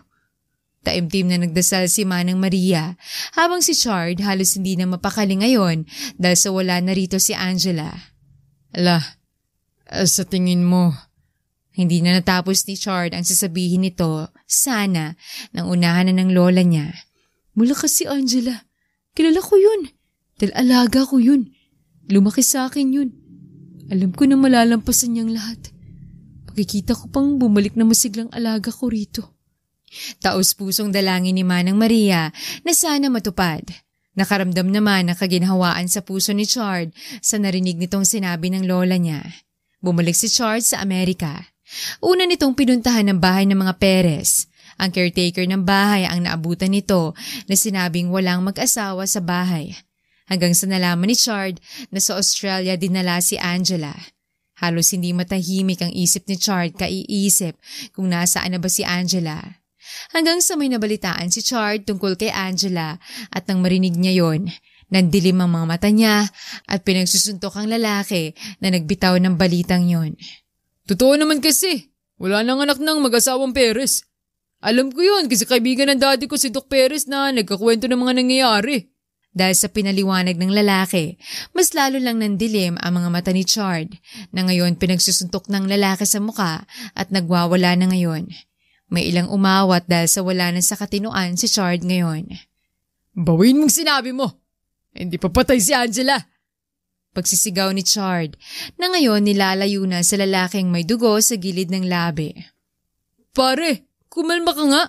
Taimtim na nagdasal si Manang Maria habang si Chard halos hindi na mapakali ngayon dahil sa wala na rito si Angela. Sa tingin mo, hindi na natapos ni Chard ang sasabihin nito, sana, nang unahan na ng lola niya. Mula kasi Angela, kilala ko yun. Dahil alaga ko yun. Lumaki sa akin yun. Alam ko na malalampasan niyang lahat. Pagkikita ko pang bumalik na masiglang alaga ko rito. Taos-pusong dalangin ni Manang Maria na sana matupad. Nakaramdam naman ang kaginhawaan sa puso ni Chard sa narinig nitong sinabi ng lola niya. Bumalik si Chard sa Amerika. Una nitong pinuntahan ng bahay ng mga Perez. Ang caretaker ng bahay ang naabutan nito na sinabing walang mag-asawa sa bahay. Hanggang sa nalaman ni Chard na sa Australia dinala si Angela. Halos hindi matahimik ang isip ni Chard kaiisip kung nasaan na ba si Angela. Hanggang sa may nabalitaan si Chard tungkol kay Angela at nang marinig niya yon, nandilim ang mga mata niya at pinagsusuntok ang lalaki na nagbitaw ng balitang yon. Totoo naman kasi, wala nang anak ng mag-asawang Perez. Alam ko yun kasi kaibigan ng daddy ko si Doc Perez na nagkakwento ng mga nangyayari. Dahil sa pinaliwanag ng lalaki, mas lalo lang nandilim ang mga mata ni Chard na ngayon pinagsusuntok ng lalaki sa muka at nagwawala na ngayon. May ilang umawat dahil sa wala na sa katinuan si Chard ngayon. Bawin mong sinabi mo! Hindi pa patay si Angela! Pagsisigaw ni Chard na ngayon nilalayo na sa lalaking may dugo sa gilid ng labi. Pare, kumalma ka nga!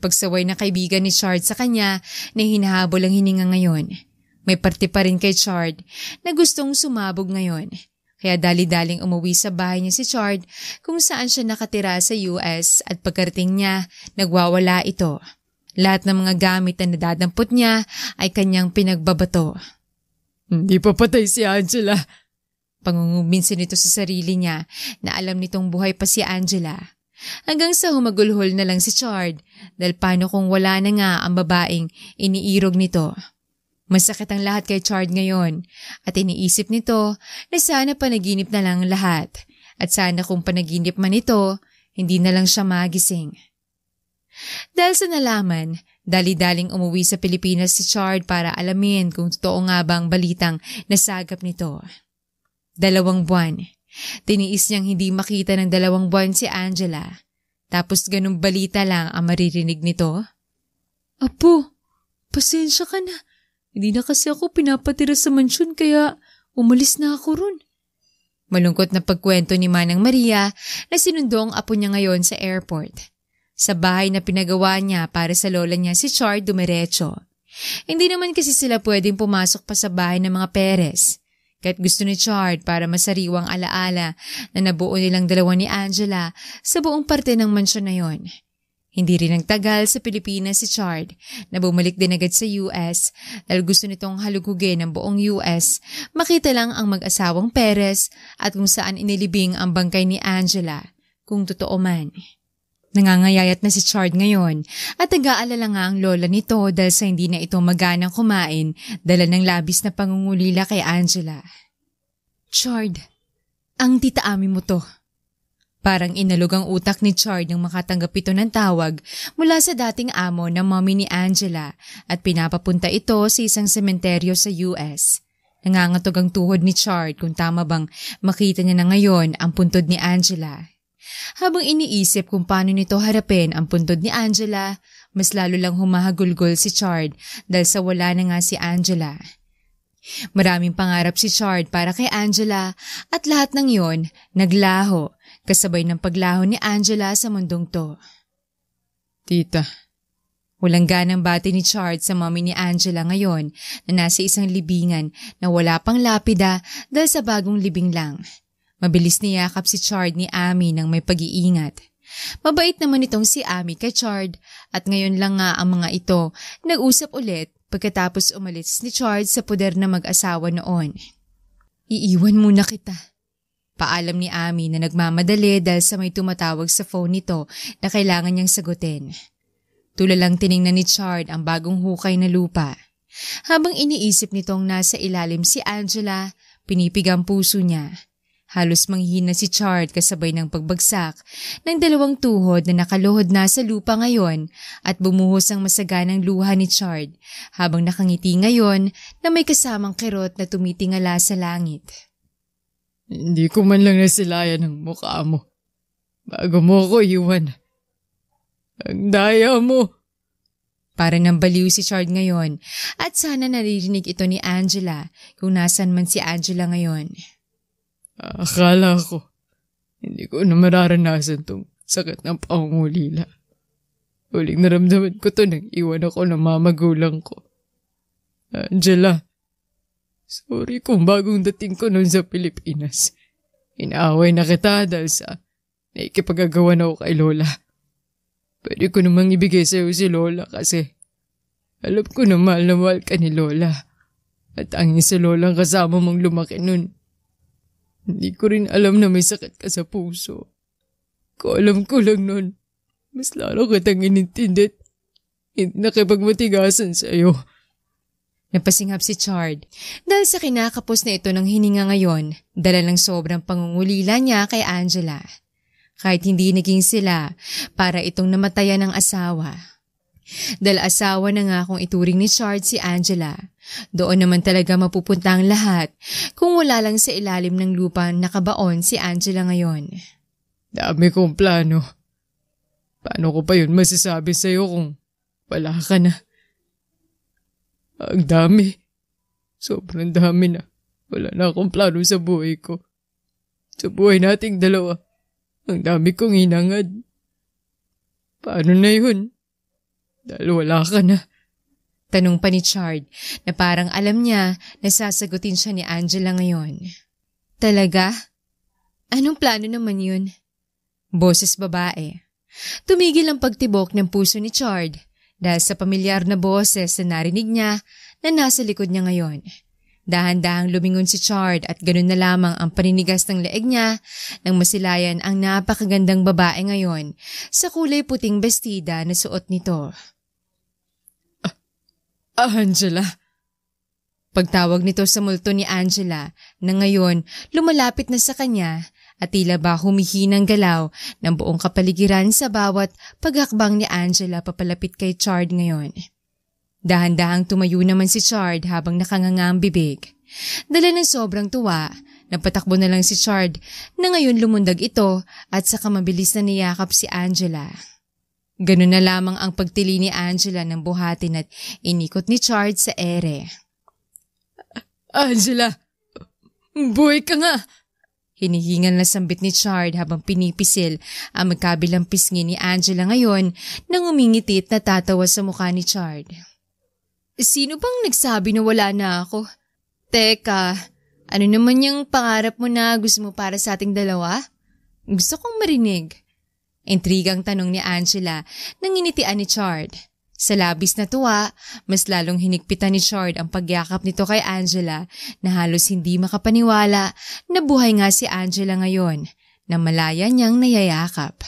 Pagsaway na kaibigan ni Chard sa kanya na hinahabol ang hininga ngayon. May parte pa rin kay Chard na gustong sumabog ngayon. Kaya dali-daling umuwi sa bahay niya si Chard kung saan siya nakatira sa US at pagkarating niya, nagwawala ito. Lahat ng mga gamit na nadadampot niya ay kanyang pinagbabato. Hindi pa patay si Angela. Pangungumbinsin nito sa sarili niya na alam nitong buhay pa si Angela. Hanggang sa humagulhol na lang si Chard dahil paano kung wala na nga ang babaeng iniirog nito. Masakit ang lahat kay Chard ngayon at iniisip nito na sana panaginip na lang lahat At sana kung panaginip man ito, hindi na lang siya magising. Dahil sa nalaman, dali-daling umuwi sa Pilipinas si Chard para alamin kung totoo nga bang balitang nasagap nito. 2 buwan. Tiniis niyang hindi makita ng 2 buwan si Angela. Tapos ganung balita lang ang maririnig nito. Apo, pasensya ka na. Hindi na kasi ako pinapatira sa mansyon kaya umalis na ako ron. Malungkot na pagkwento ni Manang Maria na sinundo ang apo niya ngayon sa airport. Sa bahay na pinagawa niya para sa lola niya si Chard dumiretso. Hindi naman kasi sila pwedeng pumasok pa sa bahay ng mga Perez. Kahit gusto ni Chard para masariwang alaala na nabuo nilang dalawa ni Angela sa buong parte ng mansyon na yon. Hindi rin nagtagal sa Pilipinas si Chard na bumalik din agad sa US dahil gusto nitong halugugin ng buong US, makita lang ang mag-asawang Perez at kung saan inilibing ang bangkay ni Angela, kung totoo man. Nangangayayat na si Chard ngayon at nag-aalala nga ang lola nito dahil sa hindi na ito maganang kumain dala ng labis na pangungulila kay Angela. Chard, ang tita Ami mo to. Parang inalog ang utak ni Chard nang makatanggap ito ng tawag mula sa dating amo na mommy ni Angela at pinapapunta ito sa isang sementeryo sa US. Nangangatog ang tuhod ni Chard kung tama bang makita niya na ngayon ang puntod ni Angela. Habang iniisip kung paano nito harapin ang puntod ni Angela, mas lalo lang humahagulgol si Chard dahil sa wala na nga si Angela. Maraming pangarap si Chard para kay Angela at lahat ng yon naglaho kasabay ng paglaho ni Angela sa mundong to. Tita. Walang ganang bati ni Chard sa mommy ni Angela ngayon na nasa isang libingan na wala pang lapida dahil sa bagong libing lang. Mabilis niyakap si Chard ni Ami nang may pag-iingat. Mabait naman itong si Ami kay Chard at ngayon lang nga ang mga ito nag-usap ulit pagkatapos umalis ni Chard sa puder na mag-asawa noon. Iiwan muna kita. Paalam ni Ami na nagmamadali dahil sa may tumatawag sa phone nito na kailangan niyang sagutin. Tulalang tiningnan ni Chard ang bagong hukay na lupa. Habang iniisip nitong nasa ilalim si Angela, pinipigang puso niya. Halos manghihina si Chard kasabay ng pagbagsak ng 2 tuhod na nakaluhod na sa lupa ngayon at bumuhos ang masaganang luha ni Chard habang nakangiti ngayon na may kasamang kirot na tumitingala sa langit. Hindi ko man lang nasilayan ang mukha mo. Bago mo ko iwan. Ang daya mo. Para nang baliw si Chard ngayon at sana naririnig ito ni Angela kung nasan man si Angela ngayon. Akala ko, hindi ko na mararanasan tong sakit ng pangungulila. Huling naramdaman ko to nang iwan ako ng mamagulang ko. Angela, sorry kung bagong dating ko noon sa Pilipinas. Inaaway na kita dahil sa naikipagagawan ako kay Lola. Pwede ko namang ibigay sa'yo si Lola kasi alam ko na mahal ka ni Lola. At ang si Lola ang kasama mong lumaki nun. Hindi ko rin alam na may sakit ka sa puso. Kung alam ko lang nun, mas lalo kitang inintindit. Hindi nakipagmatigasan sa'yo. Napasinghap si Chard dahil sa kinakapos na ito ng hininga ngayon, dala ng sobrang pangungulila niya kay Angela. Kahit hindi naging sila, para itong namatayan ng asawa. Dahil asawa na nga kung ituring ni Chard si Angela, doon naman talaga mapupunta ang lahat kung wala lang sa ilalim ng lupa nakabaon si Angela ngayon. Dami kong plano. Paano ko pa yun masasabi sa'yo kung wala ka na? Ang dami. Sobrang dami na. Wala na akong plano sa buhay ko. Sa buhay nating dalawa. Ang dami kong hinangad. Paano na yun? Dahil wala ka na. Tanong pa ni Chard na parang alam niya na sasagutin siya ni Angela ngayon. Talaga? Anong plano naman yun? Boses babae. Tumigil ang pagtibok ng puso ni Chard dahil sa pamilyar na boses na narinig niya na nasa likod niya ngayon. Dahan-dahang lumingon si Chard at ganun na lamang ang paninigas ng leeg niya nang masilayan ang napakagandang babae ngayon sa kulay puting bestida na suot nito. Angela. Pagtawag nito sa multo ni Angela na ngayon lumalapit na sa kanya at tila ba humihinang galaw ng buong kapaligiran sa bawat paghakbang ni Angela papalapit kay Chard ngayon. Dahan-dahang tumayo naman si Chard habang nakanganga ang bibig. Dala ng sobrang tuwa, napatakbo na lang si Chard na ngayon lumundag ito at saka mabilis na niyakap si Angela. Ganun na lamang ang pagtili ni Angela ng buhatin at inikot ni Chard sa ere. Angela, buhay ka nga! Hinihingal na sambit ni Chard habang pinipisil ang magkabilang pisngi ni Angela ngayon nang umingiti at natatawa sa mukha ni Chard. Sino bang nagsabi na wala na ako? Teka, ano naman yung pangarap mo na gusto mo para sa ating dalawa? Gusto kong marinig. Intrigang tanong ni Angela nang initian ni Chard. Sa labis na tuwa, mas lalong hinigpitan ni Chard ang pagyakap nito kay Angela na halos hindi makapaniwala na buhay nga si Angela ngayon na malaya niyang nayayakap.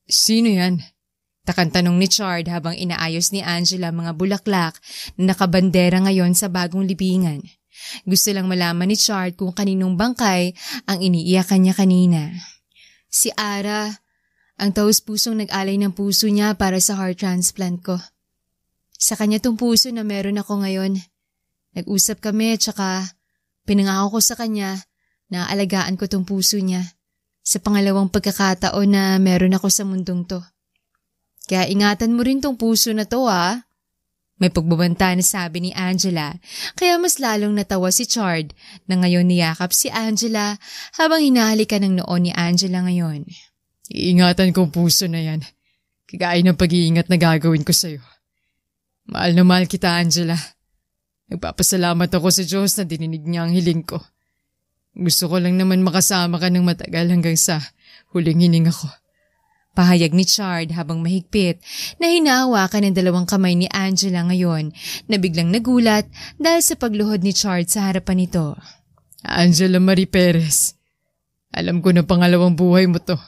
Sino yan? Takang tanong ni Chard habang inaayos ni Angela mga bulaklak na nakabandera ngayon sa bagong libingan. Gusto lang malaman ni Chard kung kaninong bangkay ang iniiyakan niya kanina. Si Ara, ang taus-pusong nag-alay ng puso niya para sa heart transplant ko. Sa kanya tong puso na meron ako ngayon. Nag-usap kami at saka pinangako ko sa kanya na alagaan ko tong puso niya sa pangalawang pagkakataon na meron ako sa mundong to. Kaya ingatan mo rin tong puso na to May pagbabanta na sabi ni Angela, kaya mas lalong natawa si Chard na ngayon niyakap si Angela habang hinahalikan ng noon ni Angela ngayon. Iingatan kong puso na yan. Kagaya ng pag-iingat na gagawin ko sa'yo. Mahal na mahal kita, Angela. Nagpapasalamat ako sa Diyos na dininig niya ang hiling ko. Gusto ko lang naman makasama ka ng matagal hanggang sa huling hininga ko. Pahayag ni Chard habang mahigpit na hinahawakan ng dalawang kamay ni Angela ngayon na biglang nagulat dahil sa pagluhod ni Chard sa harapan nito. Angela Marie Perez, alam ko na pangalawang buhay mo to.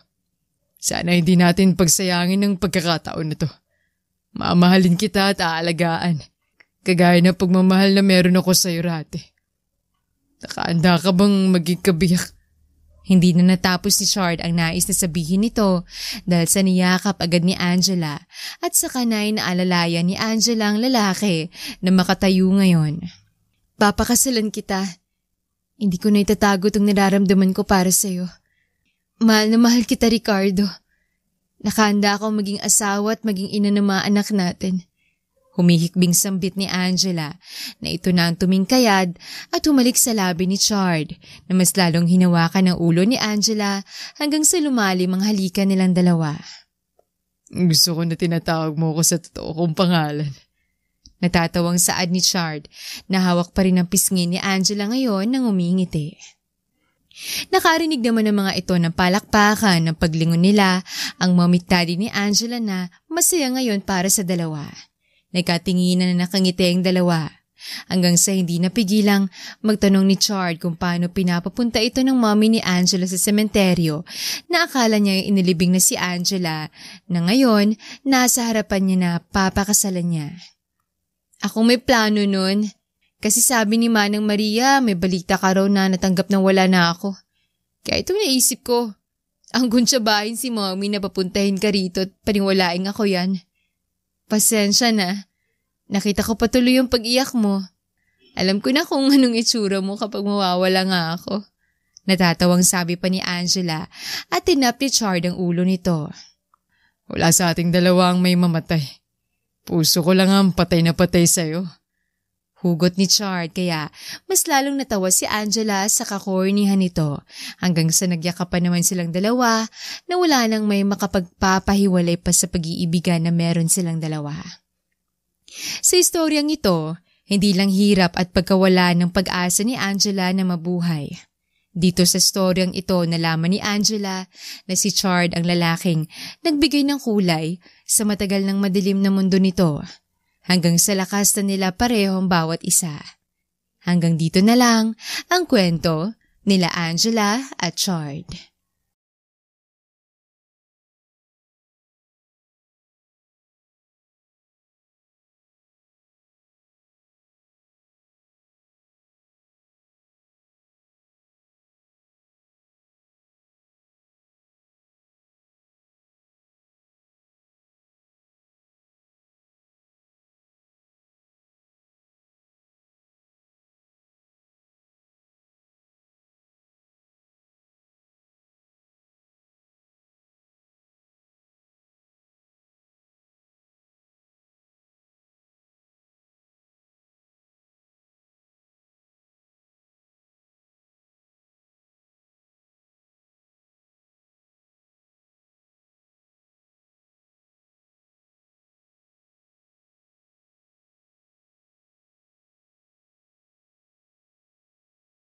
Sana hindi natin pagsayangin ng pagkakataon na to. Mamahalin kita at aalagaan. Kagaya ng pagmamahal na meron ako sa'yo rati. Nakaanda ka bang maging kabiyak? Hindi na natapos ni Chard ang nais na sabihin nito dahil sa niyakap agad ni Angela at sa kanay na alalayan ni Angela ang lalaki na makatayo ngayon. Papakasalan kita. Hindi ko na itatago itong nararamdaman ko para sa'yo. Mahal na mahal kita, Ricardo. Nakahanda akong maging asawa at maging ina ng mga anak natin. Humihikbing sambit ni Angela na ito na ang tumingkayad at humalik sa labi ni Chard na mas lalong hinawakan ang ulo ni Angela hanggang sa lumalim ang halikan nilang dalawa. Gusto ko na tinatawag mo ko sa totoo kong pangalan. Natatawang saad ni Chard na hawak pa rin ang pisngi ni Angela ngayon nang umingiti. Nakarinig naman ng mga ito ng palakpakan ng paglingon nila ang mommy at daddy ni Angela na masaya ngayon para sa dalawa. Nagkatinginan na nakangiti ang dalawa hanggang sa hindi napigilang magtanong ni Chard kung paano pinapapunta ito ng mommy ni Angela sa sementeryo na akala niya inilibing na si Angela na ngayon nasa harapan niya na papakasalan niya. Ako may plano nun. Kasi sabi ni Manang Maria, may balita ka raw na natanggap ng wala na ako. Kaya ito naisip ko, ang gunsyabahin si mommy na papuntahin ka rito at paniwalaing ako yan. Pasensya na. Nakita ko patuloy yung pag-iyak mo. Alam ko na kung anong itsura mo kapag mawawala nga ako. Natatawang sabi pa ni Angela at tinap ni Chard ang ulo nito. Wala sa ating dalawa ang may mamatay. Puso ko lang ang patay na patay sa'yo. Hugot ni Chard kaya mas lalong natawa si Angela sa kakornihan nito hanggang sa nagyakapan naman silang dalawa na wala nang may makapagpapahiwalay pa sa pag-iibigan na meron silang dalawa. Sa istoryang ito, hindi lang hirap at pagkawala ng pag-asa ni Angela na mabuhay. Dito sa storyang ito nalaman ni Angela na si Chard ang lalaking nagbigay ng kulay sa matagal ng madilim na mundo nito. Hanggang sa lakas na nila parehong bawat isa. Hanggang dito na lang ang kwento nila Angela at Chard.